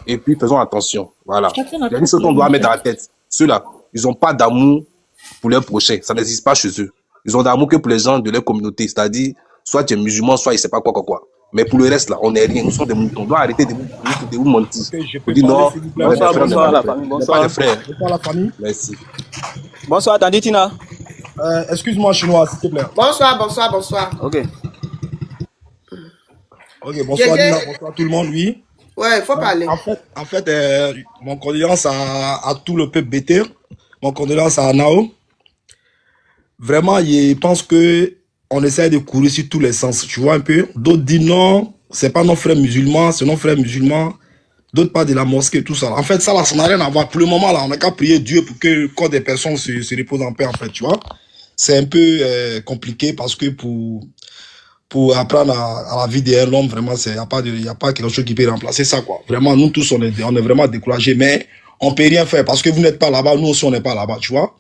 S8: Et puis, faisons attention. Voilà. Il y a une chose qu'on doit mettre dans la tête. Ceux-là, ils n'ont pas d'amour pour leurs prochains. Ça n'existe pas chez eux. Ils ont d'amour que pour les gens de leur communauté. C'est-à-dire, soit tu es musulman, soit il ne sait pas quoi. Mais pour le reste, là, on n'est rien. Nous sommes des moutons. On doit arrêter de vous mentir. On dit non.
S13: Bonsoir la famille.
S8: Bonsoir les frères.
S13: Bonsoir la famille.
S8: Merci.
S13: Bonsoir, attendez Tina. Excuse-moi, chinois, s'il te plaît.
S4: Bonsoir.
S13: Ok.
S11: Ok, bonsoir Nina, bonsoir tout le monde, oui.
S4: Ouais, il faut parler.
S11: En fait, mon condoléance à tout le peuple BT, mon condoléance à Nao. Vraiment, je pense que on essaie de courir sur tous les sens, tu vois un peu. D'autres disent non, c'est pas nos frères musulmans, c'est nos frères musulmans. D'autres parlent de la mosquée, tout ça. En fait, ça là, ça n'a rien à voir. Pour le moment, là, on n'a qu'à prier Dieu pour que le corps des personnes se repose en paix, en fait, tu vois. C'est un peu compliqué parce que pour apprendre à la vie d'un homme, vraiment, il n'y a pas quelque chose qui peut remplacer ça, quoi. Vraiment, nous tous, on est vraiment découragés, mais on peut rien faire parce que vous n'êtes pas là-bas, nous aussi, on n'est pas là-bas, tu vois.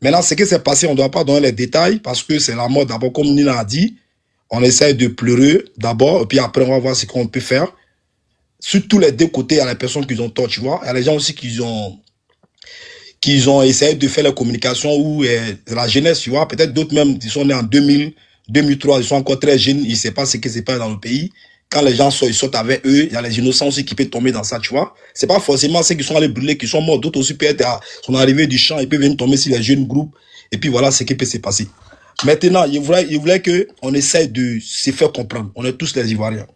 S11: Maintenant, ce qui s'est passé, on ne doit pas donner les détails parce que c'est la mort d'abord, comme Nina a dit. On essaie de pleurer d'abord, et puis après, on va voir ce qu'on peut faire. Sur tous les deux côtés, il y a les personnes qui ont tort, tu vois. Il y a les gens aussi qui ont essayé de faire la communication ou la jeunesse, tu vois. Peut-être d'autres même, ils sont nés en 2000, 2003, ils sont encore très jeunes, ils ne savent pas ce qui se passe dans le pays. Quand les gens ils sortent avec eux, il y a les innocents aussi qui peuvent tomber dans ça, tu vois. C'est pas forcément ceux qui sont allés brûler, qui sont morts. D'autres aussi peut-être sont arrivés du champ, ils peuvent venir tomber sur les jeunes groupes. Et puis voilà ce qui peut se passer. Maintenant, il voulait qu'on essaye de se faire comprendre. On est tous les Ivoiriens.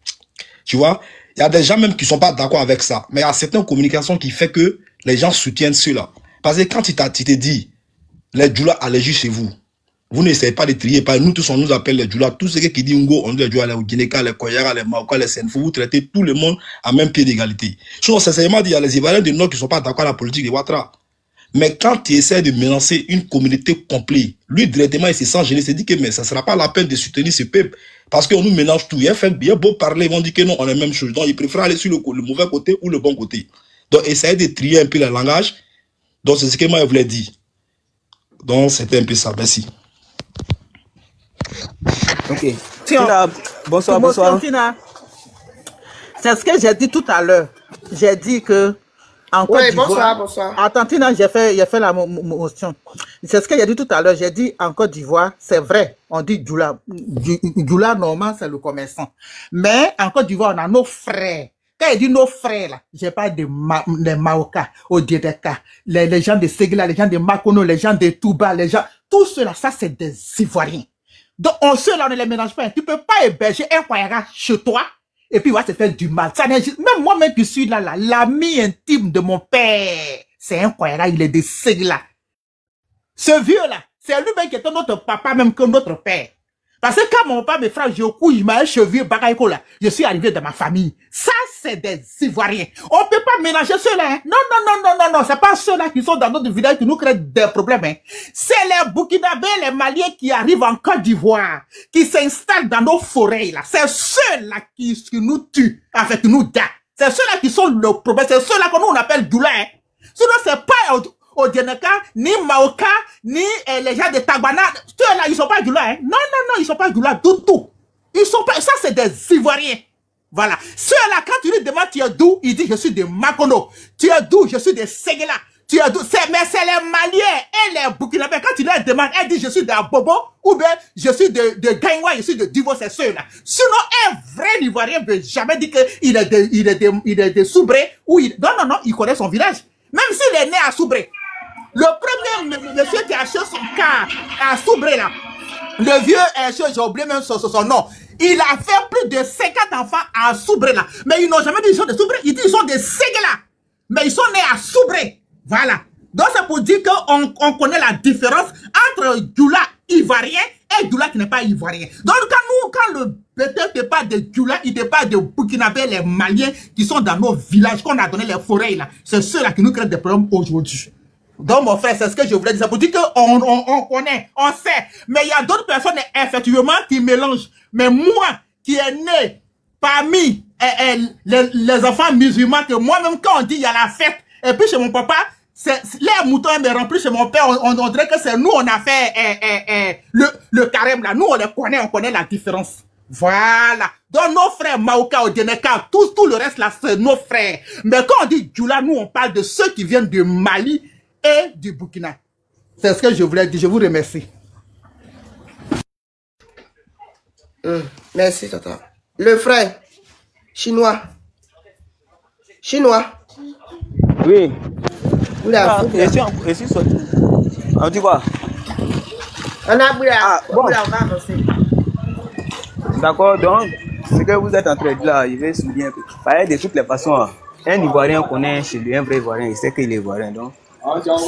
S11: Tu vois, il y a des gens même qui sont pas d'accord avec ça. Mais il y a certaines communications qui fait que les gens soutiennent ceux-là. Parce que quand tu te dis, les Djoula allergiques chez vous, vous n'essayez pas de trier. Nous tous, on nous appelle les Djoula. Tous ceux qui disent Ngo, on dit les Djoula, les Guinéka, les Koyara, les Maoka, les Senfou. Vous traitez tout le monde à même pied d'égalité. Sinon, sincèrement, il y a les Ivoiriens du Nord qui ne sont pas d'accord avec la politique de Ouattara. Mais quand tu essaies de mélanger une communauté complète, lui, directement, il se sent gêné. Il se dit que mais ça ne sera pas la peine de soutenir ce peuple. Parce qu'on nous mélange tout. Il a fait bien beau parler, ils vont dire que non, on est la même chose. Donc, ils préfèrent aller sur le mauvais côté ou le bon côté. Donc, essayez de trier un peu le langage. Donc, c'est ce que moi, je voulais dire. Donc, c'était un peu ça. Merci.
S10: Ok. Tina, bonsoir. Tina, c'est ce que j'ai dit tout à l'heure. J'ai dit que en Côte d'Ivoire.
S4: Bonsoir.
S10: Attends, Tina, j'ai fait la motion. C'est ce que j'ai dit tout à l'heure. J'ai dit en Côte d'Ivoire, c'est vrai. On dit Djoula. Djoula, normalement, c'est le commerçant. Mais en Côte d'Ivoire, on a nos frères. Quand il dit nos frères, là, j'ai pas des Maoka, Odiedeka, les gens de Ségla, les gens de Makono, les gens de Touba, les gens, tout cela, ça, c'est des Ivoiriens. Donc, ceux-là, on ne les mélange pas. Tu peux pas héberger un Kouaïra chez toi, et puis, il va se faire du mal. Ça, même moi-même qui suis là, l'ami intime de mon père, c'est un Kouaïra, il est de Ségla. Ce vieux-là, c'est lui-même qui était notre papa, même que notre père. Parce que quand mon papa me frappe, il m'a un cheveu, bagaïko là. Je suis arrivé dans ma famille. Ça, c'est des Ivoiriens. On peut pas mélanger ceux-là, hein. Non, c'est pas ceux-là qui sont dans notre village qui nous créent des problèmes, hein. C'est les Burkinabés, les Maliens qui arrivent en Côte d'Ivoire, qui s'installent dans nos forêts, là. C'est ceux-là qui nous tuent, avec nous da. C'est ceux-là qui sont le problème. C'est ceux-là que nous on appelle Doula, hein. Sinon, c'est pas Odieneka, ni Maoka, ni les gens de Tagbana, ceux-là, ils sont pas Djoula, hein. Non, ils sont pas Djoula du tout. Ils sont pas, ça c'est des Ivoiriens. Voilà. Ceux-là, quand tu lui demandes tu es d'où, il dit je suis de Makono. Tu es d'où, je suis de Ségla. Tu es d'où, mais c'est les Maliens et les Burkinabés. Quand tu leur demandes, elle dit je suis de Bobo, ou bien je suis de Gaïwa, je suis de Divo, c'est ceux-là. Sinon, un vrai Ivoirien ne veut jamais dire qu'il est de Soubré, ou non, il connaît son village. Même s'il est né à Soubré. Le premier monsieur qui a acheté son car à Soubré, là, le vieux, j'ai oublié même son nom, il a fait plus de 50 enfants à Soubré, là. Mais ils n'ont jamais dit qu'ils sont de Soubré, ils disent qu'ils sont de Ségla. Mais ils sont nés à Soubré. Voilà. Donc c'est pour dire qu'on connaît la différence entre Djoula ivoirien et Djoula qui n'est pas ivoirien. Donc quand le bêteur te parle de Djoula, il te parle de Burkinabé, les Maliens qui sont dans nos villages, qu'on a donné les forêts, là. C'est ceux-là qui nous créent des problèmes aujourd'hui. Donc, mon frère, c'est ce que je voulais dire. Ça veut dire qu'on connaît, on sait. Mais il y a d'autres personnes, effectivement, qui mélangent. Mais moi, qui est né parmi les enfants musulmans, que moi-même, quand on dit il y a la fête, et puis chez mon papa, les moutons me remplissent chez mon père, on dirait que c'est nous, on a fait le carême là. Nous, on connaît la différence. Voilà. Donc, nos frères Maoka, Odieneka, tout le reste là, c'est nos frères. Mais quand on dit Djoula, nous, on parle de ceux qui viennent du Mali et du Burkina. C'est ce que je voulais dire. Je vous remercie.
S4: Merci, Tata. Le frère, chinois.
S13: Oui.
S4: Je
S13: suis sorti. On dit quoi?
S4: On a bon.
S13: D'accord, donc, Ce que vous êtes en train de dire là, je vais souligner un peu. Pareil, de toutes les façons, un Ivoirien connaît chez lui, un vrai Ivoirien, il sait qu'il est Ivoirien. Donc,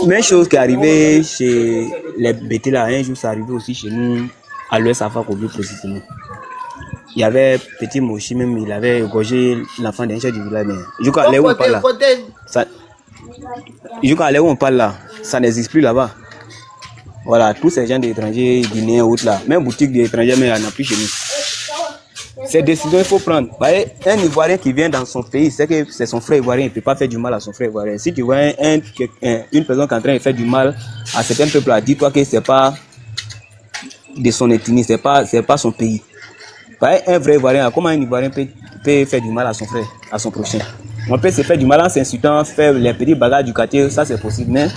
S13: même chose qui est arrivée chez les BT là, un jour, ça arrivait aussi chez nous, à l'Ouest Afrique, au plus précisément. Il y avait petit Moshi, même, il avait égorgé l'enfant d'un chef du village. Mais jusqu'à là où on parle là, jusqu'à là où on parle là, ça n'existe plus là-bas. Voilà, tous ces gens d'étrangers, guinéens, autres là, même boutique d'étrangers, mais il n'y en a plus chez nous. Ces décisions, il faut prendre. Vous voyez, un Ivoirien qui vient dans son pays, c'est que c'est son frère Ivoirien, il ne peut pas faire du mal à son frère Ivoirien. Si tu vois une personne qui est en train de faire du mal à certains peuples, dis-toi que ce n'est pas de son ethnie, ce n'est pas son pays. Vous voyez, un vrai Ivoirien, comment un Ivoirien peut faire du mal à son frère, à son prochain? On peut se faire du mal en s'insultant, faire les petits bagarres du quartier, ça c'est possible. Mais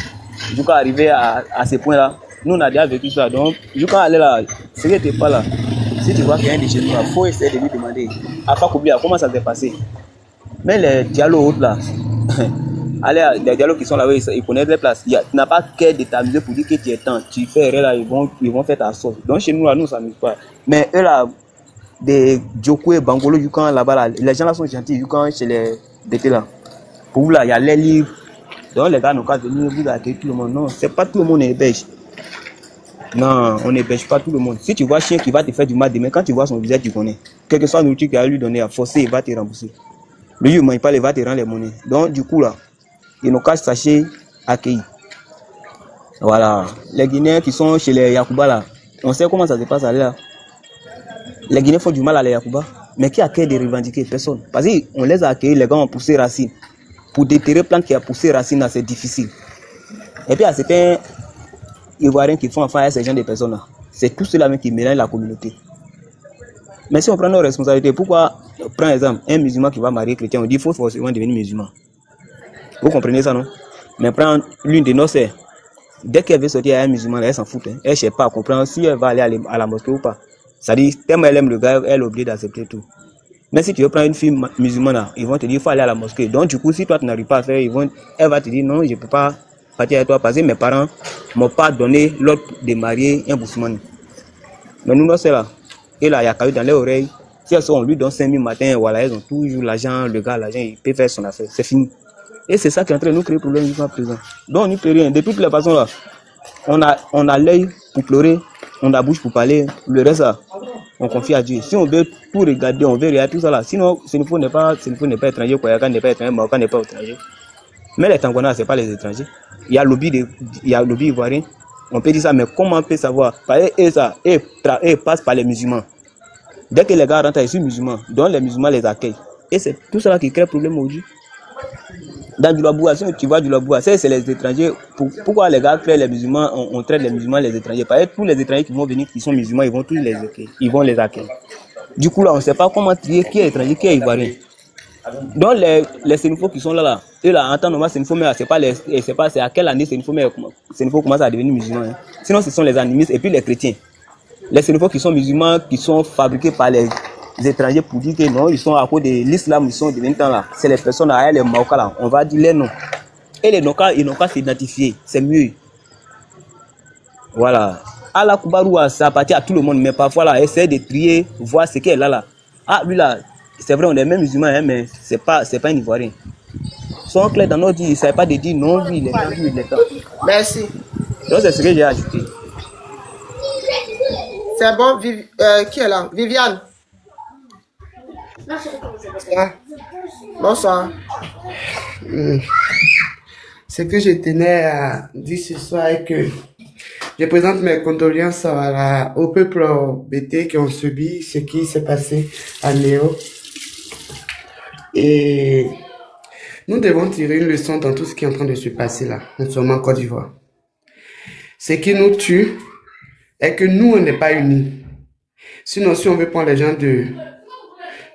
S13: jusqu'à arriver à ce point-là, nous on a déjà vécu ça. Donc, jusqu'à aller là, ce qui n'était pas là, si tu vois qu'il y a un de chez nous, il faut essayer de lui demander à pas oublier comment ça s'est passé. Mais les dialogues autres là, allez, les dialogues qui sont là-bas, ils connaissent les places. Tu n'as pas qu'à de t'amuser pour dire que tu es temps. Tu fais erreur là, ils vont faire ta sauce. Donc chez nous là, nous ça ne s'amuse pas. Mais eux là, des Djoko, Bangolo, Yukan là-bas là, les gens là sont gentils, Yukan chez les BT là. Pour vous là, il y a les livres. Donc les gars n'ont qu'à venir vous accueillir tout le monde. Non, c'est pas tout le monde est belge. Non, on n'héberge pas tout le monde. Si tu vois un chien qui va te faire du mal demain, quand tu vois son visage, tu connais. Quel que soit le truc qu'il a lui donné à forcer, il va te rembourser. Lui, il ne mange pas, il va te rendre les monnaies. Donc, du coup, là, ils n'ont qu'à se sachez accueillir. Voilà. Les Guinéens qui sont chez les Yakuba, là, on sait comment ça se passe là. Les Guinéens font du mal à les Yakuba. Mais qui accueille de revendiquer? Personne. Parce qu'on les a accueillis, les gars ont poussé racine. Pour déterrer plante qui a poussé racine, c'est difficile. Et puis, c'est un Ivoiriens qui font affaire à ces gens de personnes là. C'est tout cela même qui mélangent la communauté. Mais si on prend nos responsabilités, pourquoi, par exemple, un musulman qui va marier chrétien, on dit qu'il faut forcément devenir musulman. Vous comprenez ça, non? Mais prendre l'une de nos sœurs, dès qu'elle veut sortir à un musulman, elle s'en fout. Hein. Elle ne cherche pas à comprendre si elle va aller à la mosquée ou pas. C'est-à-dire, tellement elle aime le gars, elle est obligée d'accepter tout. Mais si tu veux prendre une fille musulmane, là, ils vont te dire qu'il faut aller à la mosquée. Donc, du coup, si toi tu n'arrives pas à faire, elle va te dire non, je ne peux pas partir avec toi parce que mes parents ne m'ont pas donné l'ordre de marier un boussoumani. Mais nous, c'est là. Et là, il y a caillou dans les oreilles. Si on lui donne 5 000 matin, voilà, ils ont toujours l'argent, le gars, l'argent, il peut faire son affaire. C'est fini. Et c'est ça qui est en train de nous créer problème jusqu'à présent. Donc, on n'y peut rien. De toutes les façons, là, on a l'œil pour pleurer, on a la bouche pour parler. Le reste, là, on confie à Dieu. Si on veut tout regarder, on veut regarder tout ça là. Sinon, Sénéfo n'est pas étranger, Koyaka n'est pas étranger, Marocain n'est pas étranger. Mais les Tangona, ce n'est pas les étrangers. Il y a le lobby ivoirien. On peut dire ça, mais comment on peut savoir? Ils passent par les musulmans. Dès que les gars rentrent, ils sont musulmans. Donc les musulmans les accueillent. Et c'est tout cela qui crée problème aujourd'hui. Dans du Laboua, si tu vois du Laboua, c'est les étrangers. Pourquoi les gars créent les musulmans, on traite les musulmans les étrangers? Parce que tous les étrangers qui vont venir, qui sont musulmans, ils vont tous les accueillir. Ils vont les accueillir. Du coup, là, on ne sait pas comment trier qui est étranger, qui est ivoirien. Donc les Sénéfos qui sont là, eux là, en temps normal, Sénéfos, mais c'est à quelle année Sénéfos commence à devenir musulmans. Hein. Sinon, ce sont les animistes et puis les chrétiens. Les Sénéfos qui sont musulmans, qui sont fabriqués par les étrangers pour dire que non, ils sont à cause de l'islam, ils sont devenus temps là. C'est les personnes là, les Maokas là, on va dire les noms. Et les Nokas, ils n'ont qu'à s'identifier, c'est mieux. Voilà. À la Koubaroua, ça appartient à tout le monde, mais parfois là, essayer de trier, voir ce qu'elle a là. Ah, lui là. C'est vrai, on est même musulmans, hein, mais c'est pas un Ivoirien. Son clair dans notre dit, il ne savait pas de dire non, lui, il est temps, lui, il est temps.
S4: Merci.
S13: Donc, c'est ce que j'ai ajouté.
S4: C'est bon, qui est là? Viviane. Bonsoir.
S14: Ce que je tenais à dire ce soir est que je présente mes condoléances au peuple BT qui ont subi ce qui s'est passé à Néo. Et nous devons tirer une leçon dans tout ce qui est en train de se passer là, en ce moment en Côte d'Ivoire. Ce qui nous tue est que nous, on n'est pas unis. Sinon, si on veut prendre les gens de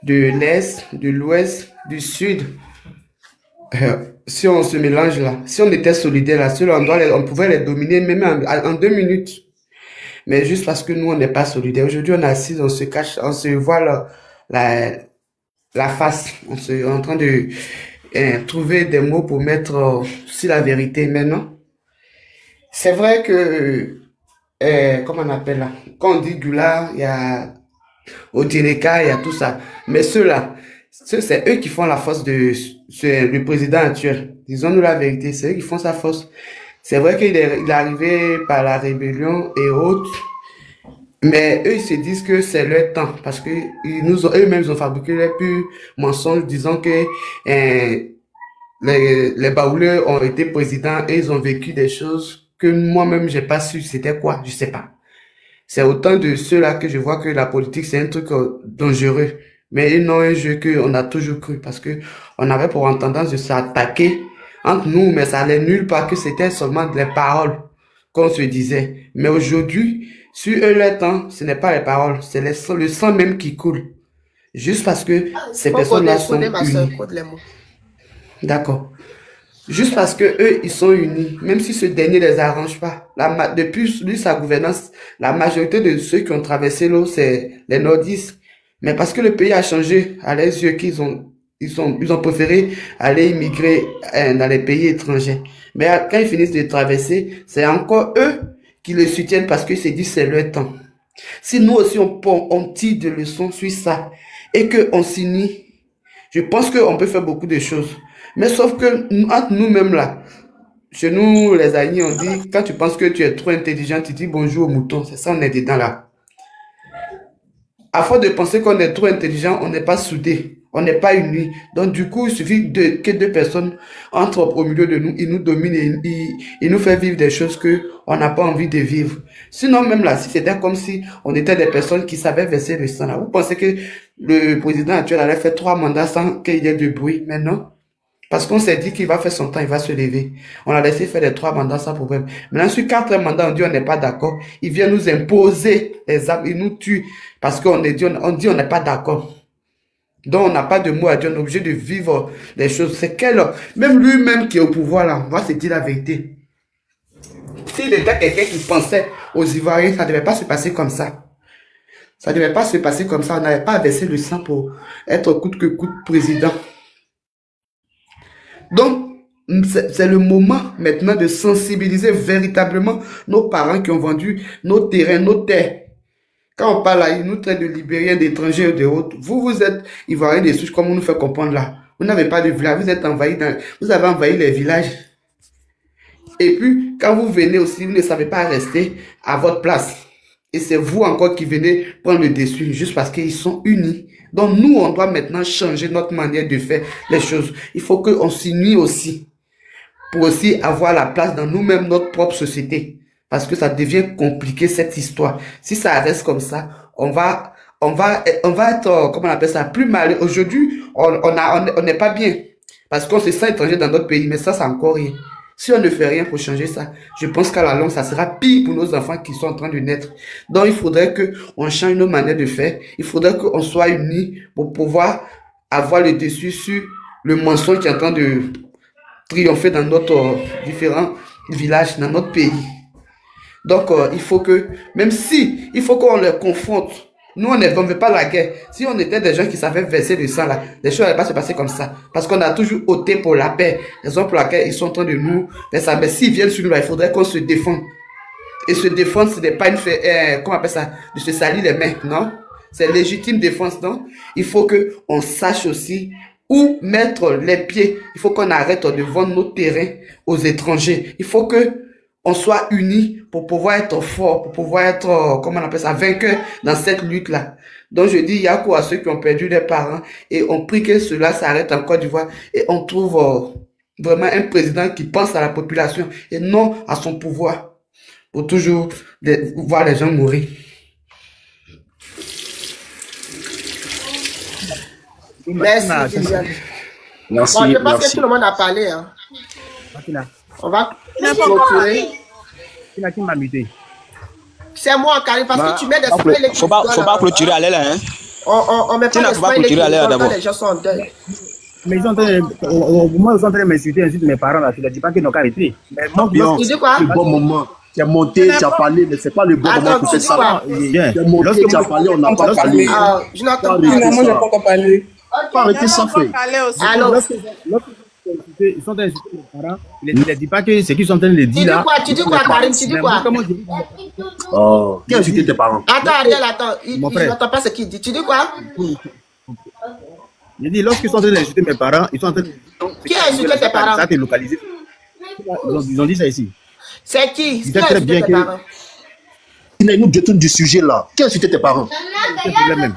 S14: l'Est, de l'Ouest, du Sud, si on se mélange là, si on était solidaires là, on pouvait les dominer même en 2 minutes. Mais juste parce que nous, on n'est pas solidaires. Aujourd'hui, on est assis, on se cache, on se voit la face. On est en train de trouver des mots pour mettre sur la vérité maintenant. C'est vrai que, comment on appelle là, quand on dit Gula, il y a Au Djeneka, il y a tout ça. Mais ceux-là, c'est eux qui font la force le président actuel. Disons-nous la vérité, c'est eux qui font sa force. C'est vrai qu'il est arrivé par la rébellion et autres, mais eux, ils se disent que c'est leur temps, parce que eux-mêmes, ils ont fabriqué les purs mensonges disant que les Baouleux ont été présidents et ils ont vécu des choses que moi-même, j'ai pas su c'était quoi, je sais pas. C'est autant de ceux-là que je vois que la politique, c'est un truc dangereux. Mais ils n'ont un jeu qu'on a toujours cru, parce que on avait pour tendance de s'attaquer entre nous, mais ça allait nulle part, que c'était seulement des paroles qu'on se disait. Mais aujourd'hui, sur eux, le temps, ce n'est pas les paroles, c'est le sang même qui coule. Juste parce que ces personnes-là sont unies. D'accord. Juste parce que eux, ils sont unis, même si ce dernier les arrange pas. Depuis lui, sa gouvernance, la majorité de ceux qui ont traversé l'eau, c'est les nordistes. Mais parce que le pays a changé à leurs yeux, qu'ils ont préféré aller immigrer dans les pays étrangers. Mais quand ils finissent de traverser, c'est encore eux qui le soutiennent parce qu'ils se disent c'est leur temps. Si nous aussi on tire des leçons sur ça et qu'on s'unit, je pense qu'on peut faire beaucoup de choses. Mais sauf que entre nous-mêmes là, chez nous les Aïnis, on dit, quand tu penses que tu es trop intelligent, tu dis bonjour au mouton. C'est ça, on est dedans là. À force de penser qu'on est trop intelligent, on n'est pas soudés, on n'est pas unis. Donc du coup, il suffit que deux personnes entrent au milieu de nous, ils nous dominent et ils nous font vivre des choses que on n'a pas envie de vivre. Sinon même là, si c'était comme si on était des personnes qui savaient verser le sang là, vous pensez que le président actuel allait faire 3 mandats sans qu'il y ait de bruit? Mais non. Parce qu'on s'est dit qu'il va faire son temps, il va se lever. On l'a laissé faire les 3 mandats sans problème. Maintenant, sur 4 mandats, on dit on n'est pas d'accord. Il vient nous imposer les armes, il nous tue. Parce qu'on dit on n'est pas d'accord. Donc, on n'a pas de mots à dire, on est obligé de vivre les choses. C'est même lui-même qui est au pouvoir là, on va se dire la vérité. S'il était quelqu'un qui pensait aux Ivoiriens, ça ne devait pas se passer comme ça. Ça ne devait pas se passer comme ça. On n'avait pas versé le sang pour être coûte que coûte président. Donc, c'est le moment maintenant de sensibiliser véritablement nos parents qui ont vendu nos terrains, nos terres. Quand on parle là, ils nous traitent de Libériens, d'étrangers ou de autres. Vous êtes Ivoiriens des souches, comme on nous fait comprendre là. Vous n'avez pas de village, vous êtes envahis vous avez envahi les villages. Et puis, quand vous venez aussi, vous ne savez pas rester à votre place. Et c'est vous encore qui venez prendre le dessus, juste parce qu'ils sont unis. Donc nous, on doit maintenant changer notre manière de faire les choses. Il faut qu'on s'unisse aussi, pour aussi avoir la place dans nous-mêmes, notre propre société. Parce que ça devient compliqué cette histoire. Si ça reste comme ça, on va être, comment on appelle ça, plus mal. Aujourd'hui, on n'est pas bien. Parce qu'on se sent étranger dans notre pays, mais ça, c'est encore rien. Si on ne fait rien pour changer ça, je pense qu'à la longue, ça sera pire pour nos enfants qui sont en train de naître. Donc, il faudrait qu'on change nos manières de faire. Il faudrait qu'on soit unis pour pouvoir avoir le dessus sur le mensonge qui est en train de triompher dans notre différents villages, dans notre pays. Donc, il faut que, même si, il faut qu'on les confronte. Nous, on ne veut pas la guerre. Si on était des gens qui savaient verser le sang là, les choses n'allaient pas se passer comme ça. Parce qu'on a toujours ôté pour la paix. Raison pour laquelle ils sont en train de nous faire ça. Mais s'ils viennent sur nous là, il faudrait qu'on se défende. Et se défendre, ce n'est pas une comment on appelle ça, de se salir les mains, non? C'est légitime défense, non? Il faut que on sache aussi où mettre les pieds. Il faut qu'on arrête de vendre nos terrains aux étrangers. Il faut que on soit unis pour pouvoir être fort, pour pouvoir être, comment on appelle ça, vainqueur dans cette lutte-là. Donc je dis, il y a quoi à ceux qui ont perdu les parents et on prie que cela s'arrête en Côte d'Ivoire et on trouve vraiment un président qui pense à la population et non à son pouvoir pour toujours voir les gens mourir.
S4: Merci.
S5: Merci.
S4: Bon, je pense que tout le monde a parlé. Hein. On va clôturer. C'est moi, Karim, parce que tu mets des soins électriques.
S13: Faut pas clôturer à l'aile, hein.
S4: On met pas des soins électriques quand les gens sont en deuil.
S5: Mais ils sont en train de m'insulter, insulter mes parents là. Tu ne dis pas qu'ils n'ont qu'à arrêter. Mais moi,
S4: tu dis quoi?
S8: C'est le bon moment. Tu as monté, tu as parlé, mais c'est pas le bon moment pour faire ça. Tu as monté, tu as parlé, on n'a pas parlé.
S4: Je n'entends pas.
S10: Moi, je n'ai pas encore parlé.
S8: Pas arrêter ça, fait.
S4: Alors,
S5: Ils sont en train d'insulter mes parents. Il ne dit pas que ce qu'ils sont en train de dire là.
S4: Tu dis quoi, Karim? Tu dis quoi?
S9: Oh, qui a insulté tes parents?
S4: Attends, Ariel, attends. Il n'entend pas ce qu'il dit. Tu dis quoi?
S5: Il dit, lorsqu'ils sont en train d'insulter mes parents, ils sont en train de dire.
S4: Qui a insulté tes parents?
S5: Ça, t'es localisé. Ils ont dit ça ici.
S4: C'est qui?
S5: Ils très bien que.
S9: Il nous détourne du sujet là. Qui a insulté tes parents?
S5: C'est un problème même.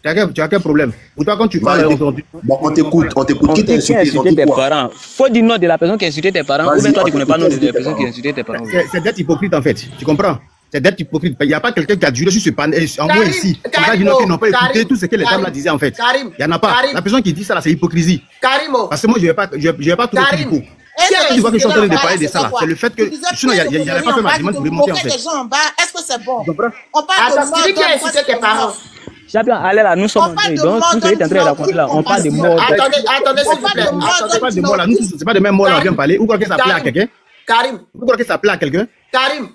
S5: Tu as quel problème? Pour toi, quand tu parles aujourd'hui.
S9: Bon, on t'écoute. Qui t'a insulté
S13: tes parents? Faut dire le nom de la personne qui a insulté tes parents. Ou bien toi, tu ne connais pas le nom de la personne qui a insulté tes parents.
S5: C'est d'être hypocrite en fait. Tu comprends? C'est d'être hypocrite. Il n'y a pas quelqu'un qui a duré sur ce panel. En gros, ici. On va dire qu'ils n'ont pas écouté tout ce que les dames là disaient en fait. Il n'y en a pas. La personne qui dit ça là, c'est hypocrisie. Parce que moi, je ne vais pas tout le coup. Tu vois que je suis en train de parler de ça là. C'est le fait que. Sinon, il n'y a pas fait ma demande pour remonter en fait.
S10: Est-ce que c'est bon?
S4: On parle de mort. Qui a insulté tes parents?
S13: Chacun, allez là, nous sommes en train. Donc, tout ce qui est en train de raconter là, on parle de mort.
S4: Attendez, s'il vous plaît.
S5: C'est pas de mort là. Nous, c'est pas de même mort là, on vient parler. Ou quoi que ça plaît à quelqu'un?
S4: Karim.
S5: Ou quoi que ça plaît à quelqu'un?
S4: Karim.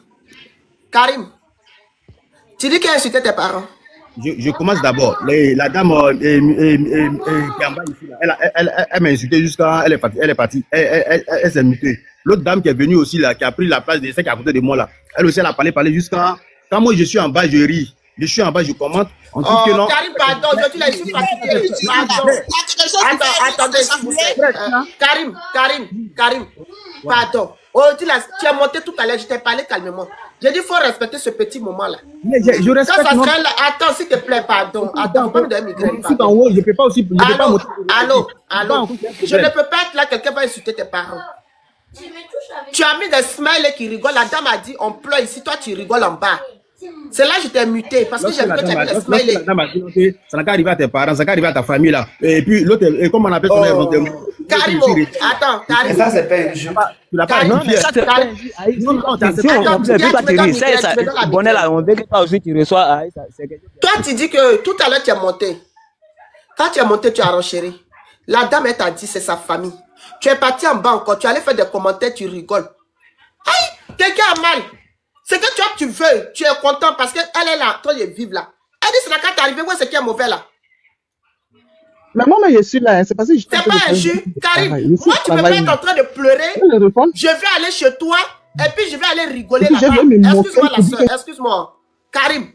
S4: Tu dis qui a insulté tes parents?
S5: Je commence d'abord. La dame qui est en bas ici, elle m'a insulté jusqu'à. Elle est partie. Elle s'est mutée. L'autre dame qui est venue aussi là, qui a pris la place de celle qui est à côté de moi là, elle aussi, elle a parlé jusqu'à. Quand moi je suis en bas, je ris. Je suis en bas, je commente. On trouve que non.
S4: Karim, pardon, aujourd'hui là, je suis fatigué. Attendez, s'il vous plaît. Karim, pardon. Aujourd'hui là, tu as monté tout à l'heure, je t'ai parlé calmement. J'ai dit, il faut respecter ce petit moment-là.
S5: Mais je respecte.
S4: Attends, s'il te plaît, pardon. Attends, pas de migraine.
S5: Je suis en haut, je ne peux pas aussi.
S4: Allô. Je ne peux pas être là, quelqu'un va insulter tes parents. Tu as mis des smileys qui rigolent. La dame a dit, on pleure ici, toi tu rigoles en bas. C'est là que je t'ai muté parce que j'ai vu que tu as mis des smileys.
S5: La dame a dit, okay, ça n'a qu'à arriver à tes parents, ça n'a qu'à arriver à ta famille là. Et puis l'autre, comment on appelle son nom?
S4: Karim, attends, Karim.
S14: Ça, c'est pas un jeu.
S5: Tu l'as pas dit.
S13: Ça, c'est pas un jeu. On veut que toi aussi tu reçois.
S4: Toi, tu dis que tout à l'heure tu es monté. Quand tu es monté, tu as renchéri. La dame, elle t'a dit, c'est sa famille. Tu es parti en bas encore, tu allais faire des commentaires, tu rigoles. Aïe, quelqu'un a mal. C'est que toi, tu veux, tu es content parce qu'elle est là, toi, elle est vive là. Elle dit, c'est la carte arrivée, ouais, c'est qui est mauvais là.
S15: Mais moi, je suis là, c'est parce que je
S4: c'est pas un jeu, Karim. Moi, tu peux pas être en train de pleurer. Je vais aller chez toi et puis je vais aller rigoler là-bas. Excuse-moi, la soeur, excuse-moi. Karim,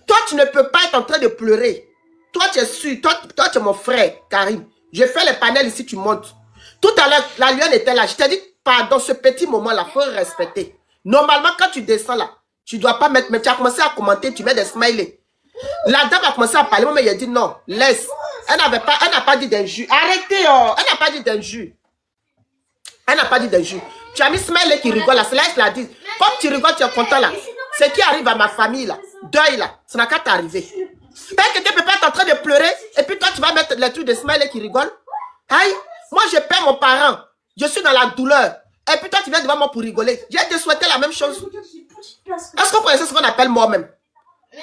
S4: toi, tu ne peux pas être en train de pleurer. Toi, tu es sûr, toi, tu es mon frère, Karim. Je fais les panels ici, tu montes. Tout à l'heure, la lionne était là. Je t'ai dit, pardon, ce petit moment-là, il faut respecter. Normalement, quand tu descends là, tu ne dois pas mettre, mais tu as commencé à commenter, tu mets des smileys. La dame a commencé à parler, mais il a dit non, laisse. Elle n'a pas dit d'injure. Arrêtez, oh. Elle n'a pas dit d'injure. Elle n'a pas dit d'injure. Tu as mis smiley qui rigole là, c'est là qu'elle l'a dit. Comme tu rigoles, tu es content là. Ce qui arrive à ma famille là, deuil là, ça n'a qu'à t'arriver. Quelqu'un ne peut pas être en train de pleurer, et puis toi tu vas mettre les trucs de smiley qui rigolent. Aïe, moi je perds mon parent, je suis dans la douleur. Et puis toi, tu viens devant moi pour rigoler. J'ai te souhaité la même chose. Est-ce que vous connaissez ce qu'on appelle mort même?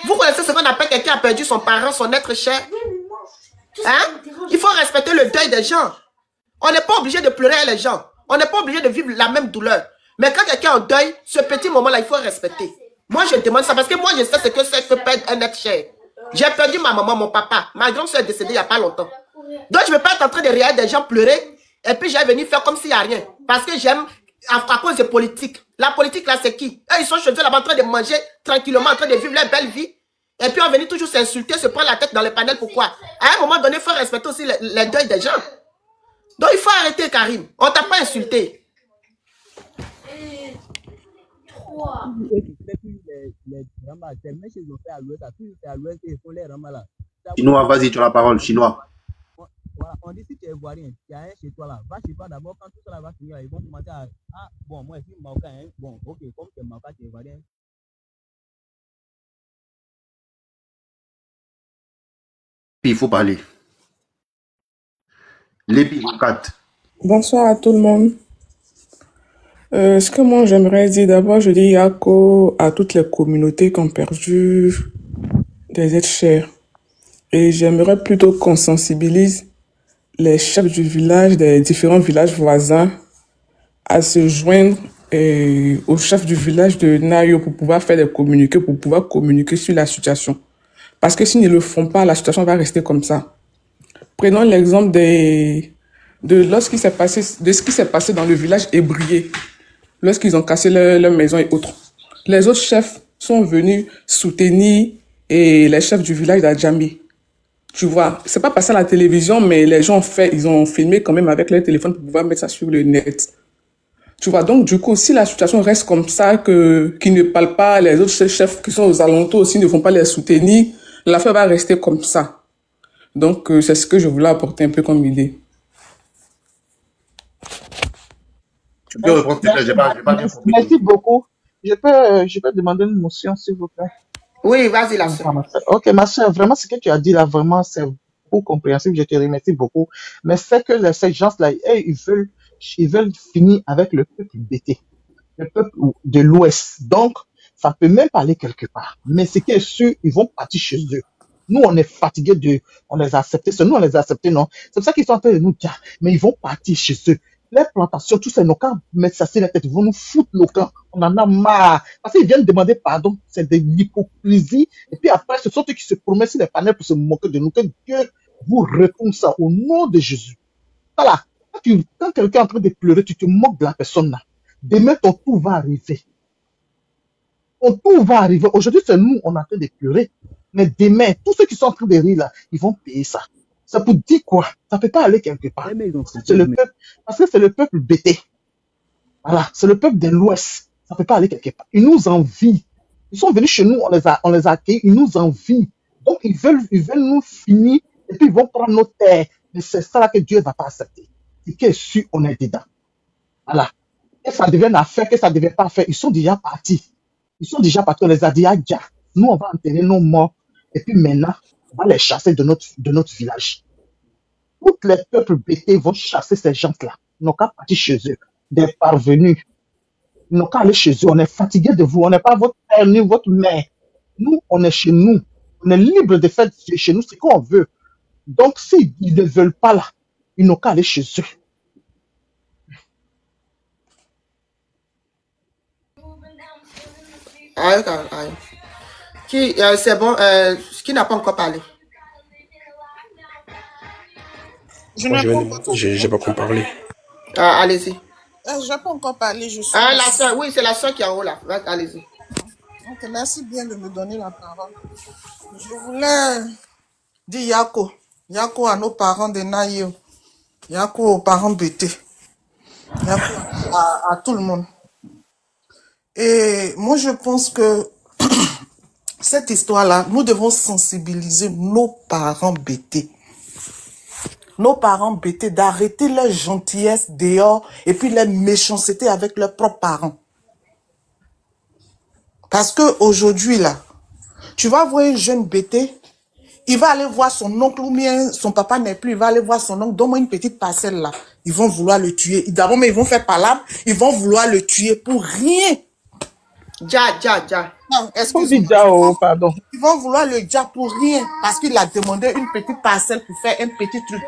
S4: Vous connaissez ce qu'on appelle quelqu'un qui a perdu son parent, son être cher? Hein? Il faut respecter le deuil des gens. On n'est pas obligé de pleurer les gens. On n'est pas obligé de vivre la même douleur. Mais quand quelqu'un est en deuil, ce petit moment-là, il faut respecter. Moi, je demande ça parce que moi, je sais ce que c'est que perdre un être cher. J'ai perdu ma maman, mon papa. Ma grande soeur est décédée il n'y a pas longtemps. Donc, je ne veux pas être en train de regarder des gens pleurer. Et puis, j'ai venu faire comme s'il n'y a rien. Parce que j'aime, à cause de politique. La politique, là, c'est qui? Eux, ils sont chez eux là-bas en train de manger tranquillement, en train de vivre leur belle vie. Et puis, on vient toujours s'insulter, se prendre la tête dans les panels. Pourquoi? À un moment donné, il faut respecter aussi les deuils des gens. Donc, il faut arrêter, Karim. On ne t'a pas insulté.
S9: Chinois, vas-y, tu as la parole, chinois.
S13: Voilà, on dit si tu es ivoirien, tu as un chez toi là, va chez toi d'abord, quand tout ça va finir, ils vont commencer à... Ah, bon, moi je suis marocain, hein. Bon, ok, comme tu es marocain, tu es ivoirien.
S9: Il faut parler. Lépi 4.
S16: Bonsoir à tout le monde. Ce que moi j'aimerais dire, d'abord je dis Yako à toutes les communautés qui ont perdu des êtres chers. Et j'aimerais plutôt qu'on sensibilise les chefs du village, des différents villages voisins, à se joindre au chef du village de Nayo pour pouvoir faire des communiqués, pour pouvoir communiquer sur la situation. Parce que s'ils ne le font pas, la situation va rester comme ça. Prenons l'exemple de ce qui s'est passé dans le village Ébrié, lorsqu'ils ont cassé leur maison et autres. Les autres chefs sont venus soutenir les chefs du village d'Adjambi. Tu vois, c'est pas passé à la télévision, mais les gens ils ont filmé quand même avec leur téléphone pour pouvoir mettre ça sur le net. Tu vois, donc du coup, si la situation reste comme ça, qu'ils ne parlent pas, les autres chefs qui sont aux alentours aussi ne vont pas les soutenir, l'affaire va rester comme ça. Donc, c'est ce que je voulais apporter un peu comme idée.
S9: Tu peux répondre, j'ai pas bien compris.
S15: Merci beaucoup. Je peux demander une motion, s'il vous plaît.
S4: Oui, vas-y, la soeur.
S15: Ok, ma soeur, vraiment, ce que tu as dit là, vraiment, c'est beaucoup compréhensible. Je te remercie beaucoup. Mais c'est que ces gens-là, ils veulent finir avec le peuple BT, le peuple de l'Ouest. Donc, ça peut même pas aller quelque part. Mais ce qui est sûr, ils vont partir chez eux. Nous, on est fatigués on les a acceptés. C'est nous, on les a acceptés, non? C'est pour ça qu'ils sont en train de nous dire, mais ils vont partir chez eux. Les plantations, tout ça, nos camps, mettre ça sur la tête, ils vont nous foutre nos camps. On en a marre. Parce qu'ils viennent demander pardon. C'est de l'hypocrisie. Et puis après, ce sont eux qui se promettent sur les panels pour se moquer de nous. Que Dieu vous répond ça au nom de Jésus. Voilà. Quand quelqu'un est en train de pleurer, tu te moques de la personne là. Demain, ton tour va arriver. Ton tour va arriver. Aujourd'hui, c'est nous, on est en train de pleurer. Mais demain, tous ceux qui sont en train de rire là, ils vont payer ça. Ça pour dire quoi? Ça peut pas aller quelque part. C'est le peuple, parce que c'est le peuple BT. Voilà, c'est le peuple de l'Ouest. Ça peut pas aller quelque part. Ils nous envient. Ils sont venus chez nous, on les a accueillis, ils nous envient. Donc ils veulent nous finir et puis ils vont prendre nos terres. Mais c'est ça là que Dieu ne va pas accepter. C'est que sûr, on est dedans. Voilà. Que ça devienne affaire, que ça ne devienne pas affaire, ils sont déjà partis. Ils sont déjà partis, on les a dit, ah, nous on va enterrer nos morts. Et puis maintenant, on va les chasser de notre village. Tous les peuples BT vont chasser ces gens-là. Ils n'ont qu'à partir chez eux. Des parvenus. Ils n'ont qu'à aller chez eux. On est fatigués de vous. On n'est pas votre père ni votre mère. Nous, on est chez nous. On est libre de faire chez nous ce qu'on veut. Donc, s'ils ne veulent pas là, ils n'ont qu'à aller chez eux.
S4: C'est bon, qui n'a pas encore parlé?
S17: Je n'ai pas encore parlé.
S4: Allez-y.
S10: Je n'ai pas encore parlé, je suis...
S4: la soeur, oui, c'est la soeur qui est en haut là. Allez-y.
S10: Ok, merci bien de me donner la parole. Je voulais dire Yako à nos parents de Naïo, Yako aux parents BT, Yako à tout le monde. Et moi, je pense que cette histoire-là, nous devons sensibiliser nos parents BT. Nos parents BT d'arrêter leur gentillesse dehors et puis leur méchanceté avec leurs propres parents. Parce que aujourd'hui là, tu vas voir un jeune BT, il va aller voir son oncle ou bien son papa n'est plus, il va aller voir son oncle, donne-moi une petite parcelle là. Ils vont vouloir le tuer. D'abord, mais ils vont faire palabre, ils vont vouloir le tuer pour rien. Non, excuse-moi.
S15: Pardon.
S10: Ils vont vouloir le dire pour rien parce qu'il a demandé une petite parcelle pour faire un petit truc.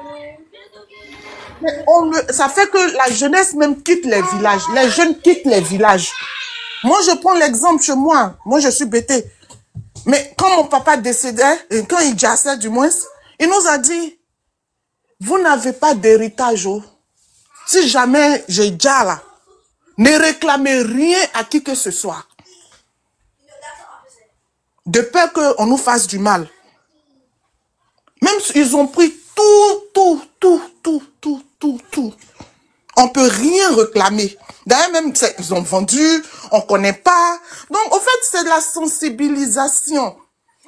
S10: Mais ça fait que la jeunesse même quitte les villages. Les jeunes quittent les villages. Moi, je prends l'exemple chez moi. Moi, je suis BT. Mais quand mon papa décédait, et quand il jassait du moins, il nous a dit, vous n'avez pas d'héritage. Oh. Si jamais j'ai déjà là, ne réclamez rien à qui que ce soit. De peur qu'on nous fasse du mal. Même s'ils ont pris tout. On peut rien réclamer. D'ailleurs, même, ils ont vendu, on connaît pas. Donc, au fait, c'est de la sensibilisation.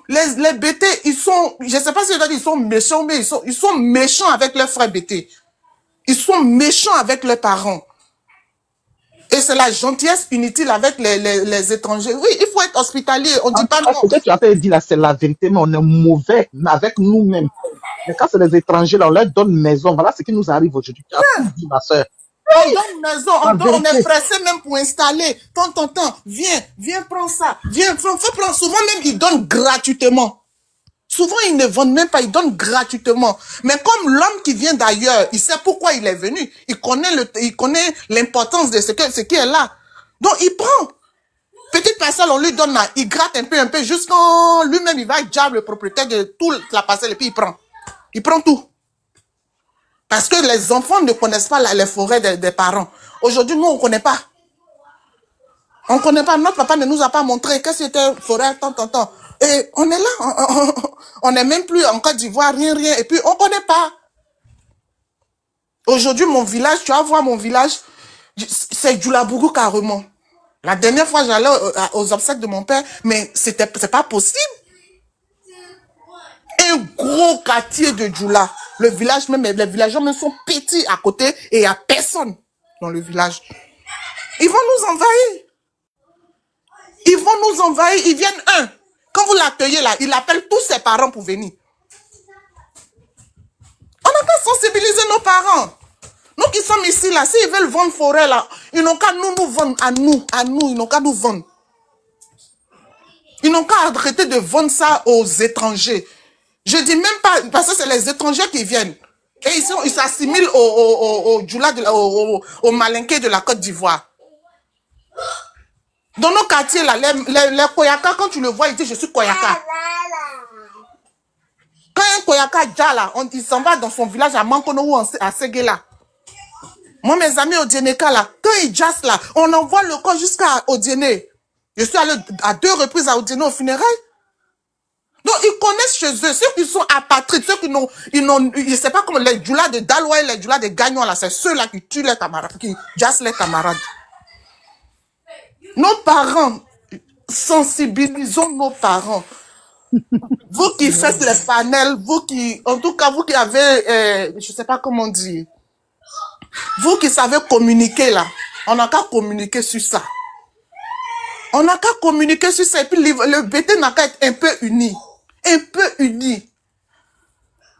S10: Les BT, ils sont, je sais pas si ils sont méchants, mais ils sont méchants avec leurs frères BT. Ils sont méchants avec leurs parents. Et c'est la gentillesse inutile avec les étrangers. Oui, il faut être hospitalier. On dit pas non.
S15: Ce que tu as dit là, c'est la vérité, mais on est mauvais avec nous-mêmes. Mais quand c'est les étrangers, là, on leur donne maison. Voilà ce qui nous arrive aujourd'hui. Tu as tout dit, ma soeur.
S10: On donne maison, on est pressé même pour installer. Tant, viens, prends ça. Viens, faut prendre. Souvent même, ils donnent gratuitement. Souvent, ils ne vendent même pas, ils donnent gratuitement. Mais comme l'homme qui vient d'ailleurs, il sait pourquoi il est venu. Il connaît l'importance de ce qui est là. Donc, il prend.
S2: Petite parcelle, on lui donne là, il gratte un peu, jusqu'en lui-même, il va dire le propriétaire de toute la parcelle et puis il prend. Il prend tout. Parce que les enfants ne connaissent pas les forêts des parents. Aujourd'hui, nous, on ne connaît pas. On ne connaît pas. Notre papa ne nous a pas montré que c'était forêt, tant. Et on est là. On n'est même plus en Côte d'Ivoire, rien. Et puis, on ne connaît pas. Aujourd'hui, mon village, tu vas voir mon village, c'est Djoulabougou carrément. La dernière fois, j'allais aux obsèques de mon père, mais c'est pas possible. Un gros quartier de Djoula. Le village même, les villageois même sont petits à côté et il n'y a personne dans le village. Ils vont nous envahir. Ils vont nous envahir. Ils viennent un. Quand vous l'accueillez là, il appelle tous ses parents pour venir. On n'a pas sensibilisé nos parents. Nous qui sommes ici là, s'ils veulent vendre forêt là, ils n'ont qu'à nous vendre à nous, ils n'ont qu'à nous vendre. Ils n'ont qu'à arrêter de vendre ça aux étrangers. Je dis même pas, parce que c'est les étrangers qui viennent. Et ils s'assimilent au Djoula, au Malinké de la Côte d'Ivoire. Dans nos quartiers là, les Koyaka, quand tu le vois, il dit je suis Koyaka. Quand un Koyaka déjà là, il s'en va dans son village à Mankono ou à Séguéla. Moi, mes amis au Djeneka là, quand ils jassent là, on envoie le corps jusqu'à Odiéné. Je suis allé à 2 reprises à Odiéné au funérailles. Donc, ils connaissent chez eux, ceux qui sont apatrides, ceux qui n'ont, je sais pas comment, les djoulas de Daloa et les djoulas de Gagnon là, c'est ceux-là qui tuent les camarades, qui jassent les camarades. Nos parents, sensibilisons nos parents. Vous qui faites les panels, vous qui, en tout cas, vous qui avez, je sais pas comment dire, vous qui savez communiquer là, on n'a qu'à communiquer sur ça. On n'a qu'à communiquer sur ça. Et puis le BT n'a qu'à être un peu uni. Un peu uni.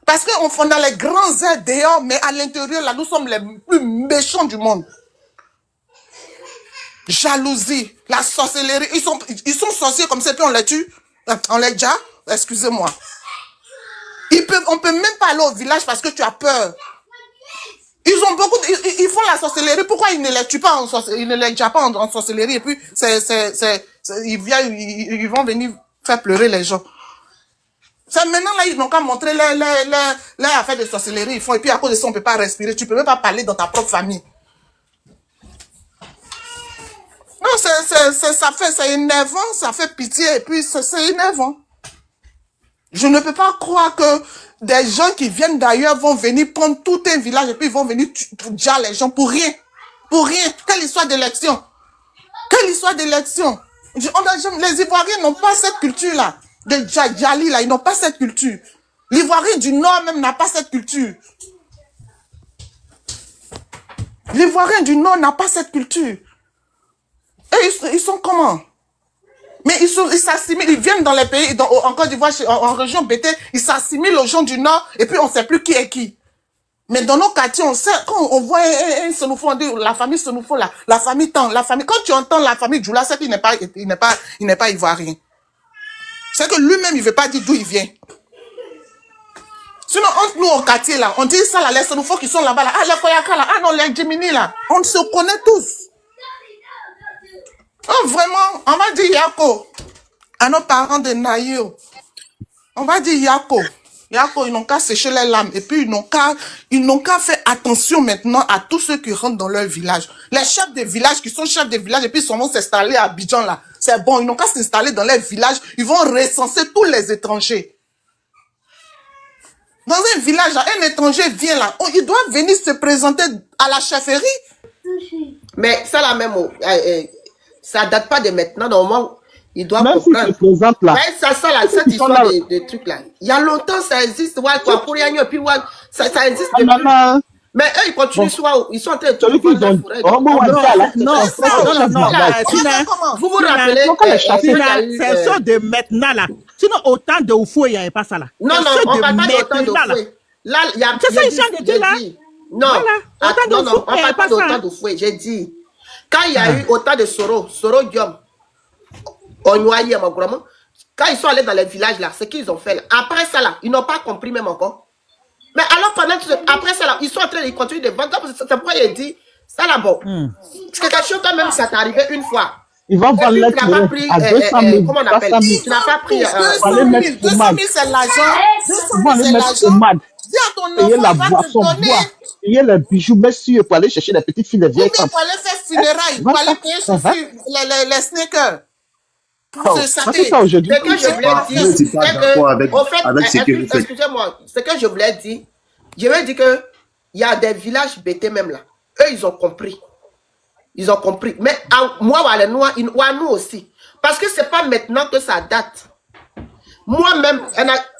S2: Parce qu'on a les grands airs dehors, mais à l'intérieur, là, nous sommes les plus méchants du monde. Jalousie, la sorcellerie. Ils sont sorciers comme ça, puis on les tue. On les déjà, excusez-moi. On peut même pas aller au village parce que tu as peur. Ils ont beaucoup, ils font la sorcellerie. Pourquoi ils ne les tuent pas en sorcellerie? Ils ne les tuent pas en sorcellerie. Et puis, ils vont venir faire pleurer les gens. C'est maintenant là, ils n'ont qu'à montrer les affaires de sorcellerie. Ils font, et puis à cause de ça, on ne peut pas respirer. Tu ne peux même pas parler dans ta propre famille. Non, c'est énervant, ça fait pitié. Et puis, c'est énervant. Je ne peux pas croire que des gens qui viennent d'ailleurs vont venir prendre tout un village et puis ils vont venir tuer les gens pour rien. Pour rien. Quelle histoire d'élection. Quelle histoire d'élection. Les Ivoiriens n'ont pas cette culture-là. De Djali, là, ils n'ont pas cette culture. L'Ivoirien du Nord même n'a pas cette culture. L'Ivoirien du Nord n'a pas cette culture. Et ils sont comment? Mais ils s'assimilent, ils viennent dans les pays, en Côte d'Ivoire, en région BT, ils s'assimilent aux gens du Nord, et puis on ne sait plus qui est qui. Mais dans nos quartiers, on sait, quand on voit un Senoufo, on dit la famille Senoufo, la famille Tan, la famille, quand tu entends la famille Djoula, c'est qu'il n'est pas ivoirien. C'est que lui-même, il ne veut pas dire d'où il vient. Sinon, entre nous au quartier, là, on dit ça, là, les Senoufo qui sont là-bas, là, ah, les Koyaka, là, ah non, les Djimini, là, on se connaît tous. Oh, vraiment, on va dire Yako à nos parents de Nayo. On va dire Yako. Yako, ils n'ont qu'à sécher les lames. Et puis, ils n'ont qu'à faire attention maintenant à tous ceux qui rentrent dans leur village. Les chefs de village qui sont chefs de village et puis ils vont s'installer à Abidjan là. C'est bon, ils n'ont qu'à s'installer dans leur village. Ils vont recenser tous les étrangers. Dans un village, un étranger vient là. Il doit venir se présenter à la chefferie.
S4: Mais ça là même... ça date pas de maintenant, normalement, il doit
S15: même
S4: comprendre.
S15: Si présente là.
S4: Ouais, ça là, cette histoire de trucs là. Il y a longtemps, ça existe, ouais, quoi, pour rien, et puis, ouais, ça existe depuis. Mais eux, ils continuent, soit, ils sont en train de
S15: celui qu'ils ont.
S10: Non,
S4: vous vous rappelez,
S10: c'est ça de maintenant là. Sinon, autant de Oufou, il n'y avait pas ça là.
S4: Non, on parle pas d'autant de Oufou. Là, il y a.
S10: C'est ça, ils sont de là.
S4: Non, on parle pas d'autant d'Oufou, j'ai dit. Quand il y a eu autant de Soro Diom, Onyoaye, quand ils sont allés dans les villages là, ce qu'ils ont fait là, après ça là, ils n'ont pas compris même encore. Mais alors après ça là, ils sont en train de continuer de vendre. C'est pourquoi il dit, ça là bon. C'est quelque chose quand même, ça t'est arrivé une fois.
S15: Ils vont vendre les terrains à 200 000,
S4: comment on appelle?
S15: 300 000.
S4: Tu n'as pas pris...
S10: 200 000, c'est l'argent. 200
S15: Ils vont
S10: 000,
S15: aller
S10: c'est
S15: mettre au
S10: l'argent.
S15: MAD.
S10: Dis à ton
S15: Payer la
S10: enfant, il va te
S15: boisson,
S10: donner.
S15: boire. Payer les bijoux, messieurs, pour aller chercher les petites filles, les
S10: Oui,
S15: vieilles
S10: mais
S15: femmes.
S10: pour aller faire funérailles, pour aller payer les sneakers.
S15: Oh, c'est ça aujourd'hui.
S4: Ce que je voulais dire, c'est que, au fait, excusez-moi, ce que je voulais dire, je veux dire que il y a des villages bêtés même là. Eux, ils ont compris. Ils ont compris. Mais moi, nous aussi. Parce que c'est pas maintenant que ça date. Moi-même,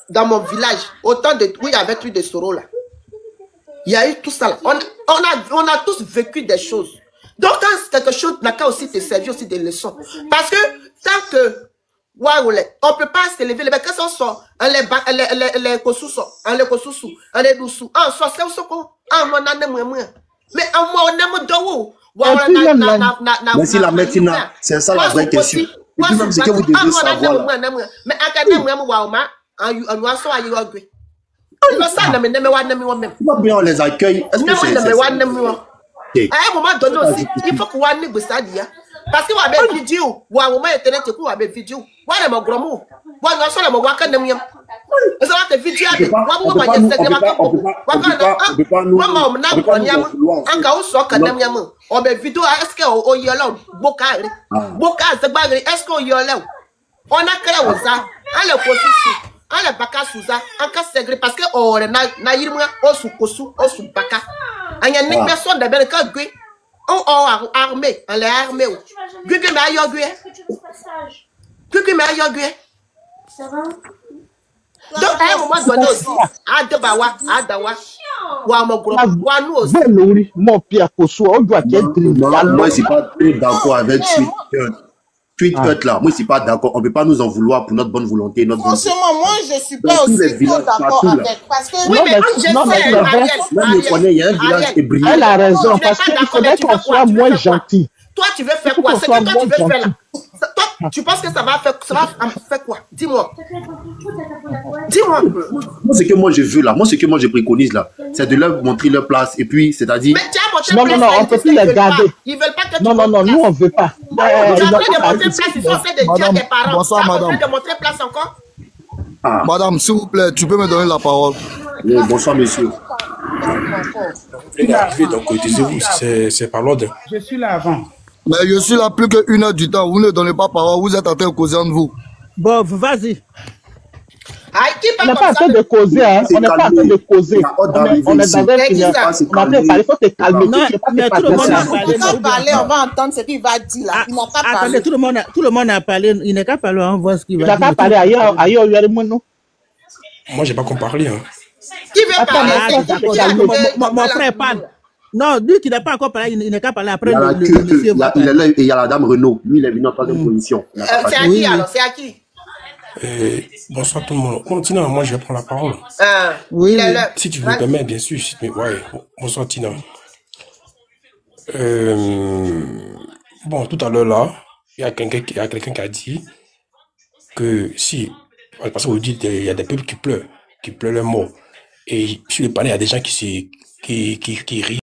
S4: dans mon village, autant de... Oui, avec lui de Soro là. Il y a eu tout ça là. On a tous vécu des choses. Donc, quand quelque chose n'a qu'à aussi te servir aussi des leçons. Parce que tant que... on ne peut pas s'élever. Les mecs sont sort. Les kosous sont. Les kosous sont. Les doussous. C'est aussi qu'on... Mais en moi, on aime d'eau.
S9: Mais si la médecine, c'est ça la vraie question. Et puis même ce que vous devez savoir là.
S4: Mais
S9: on les accueille. Est-ce que c'est...
S4: À un moment donné aussi, il faut qu'on ait ça. Parce que vous avez une vidéo, vous avez internet, vous avez une vidéo. Vous avez mon gros mot. Vous avez un mot, vous avez un vidéo. Vous avez une vidéo. Vous avez une vidéo. Est-ce qu'on y a là? Est-ce qu'on y a là? On a créé ça. On a posé ça. On a baka souza. On a ségré parce que on a eu un sous-kosu, un sous-baka. Il y a une personne de Belka Gui. On a armé. On l'a armé. Gui mais ailleurs Gui. Gui mais ailleurs Gui.
S18: Ça va?
S4: Donc à un moment donné aussi, à Debawa, à Dawa, ou à mon groupe, ou à nous aussi.
S15: Mon Pierre Kosso, on doit être...
S9: Moi, je suis pas d'accord avec Tweet là. Moi, je suis pas d'accord. On ne peut pas nous en vouloir pour notre bonne volonté.
S10: Franchement, moi, je suis pas aussi d'accord avec. Parce que
S4: oui, mais je sais,
S9: il y a un village ébrillant.
S15: Elle a raison, parce qu'il faudrait qu'on soit moins gentil.
S4: Toi, tu veux faire quoi? C'est que toi, tu veux faire là. Toi, tu penses que ça va faire quoi? Dis-moi. Dis-moi.
S9: Moi, ce que moi je veux là, ce que moi je préconise là, c'est de leur montrer leur place et puis, c'est-à-dire.
S4: Mais tu as montré
S15: non, on ne peut plus les garder.
S4: Ils veulent pas que tu
S15: non, nous on ne veut pas.
S4: Tu as en train de montrer place, ils sont en train de dire à tes parents.
S19: Bonsoir, madame.
S4: Tu as en train de montrer place encore?
S19: Madame, s'il vous plaît, tu peux me donner la parole.
S9: Oui, bonsoir, monsieur.
S17: Donc, taisez-vous, c'est par l'ordre.
S10: Je suis là avant.
S19: Mais je suis là plus qu'une heure du temps. Vous ne donnez pas parole, vous êtes en train de causer entre vous.
S10: Bon, vas-y.
S15: On n'est pas en train de causer, hein. On n'est pas en train de causer. On est dans un film. On a fait parler, il faut te calmer.
S10: Non, mais tout le monde a parlé. Il n'a pas parlé, on va entendre ce qu'il va dire là. Il n'a pas parlé. Attendez, tout le monde a parlé. Il n'est qu'à parler, on voit ce qu'il va dire.
S15: Il n'a pas parlé ailleurs, non.
S17: Moi, j'ai pas qu'on parler. Hein.
S4: Qui veut parler?
S10: Mon frère parle. Non, lui qui n'a pas encore parlé, il n'est qu'à parler après le
S9: monsieur. Il est là et il y a la dame Renaud. Lui, il est venu en troisième position.
S4: C'est à qui alors? C'est à qui?
S17: Bonsoir tout le monde. Bon, Tina, moi je vais prendre la parole.
S10: Oui.
S17: Si tu me permets, bien sûr. Ouais. Bonsoir Tina. Bon, tout à l'heure là, il y a quelqu'un qui a dit que si, parce que vous dites il y a des peuples qui pleurent leur mort. Et sur les panneaux, il y a des gens qui rient.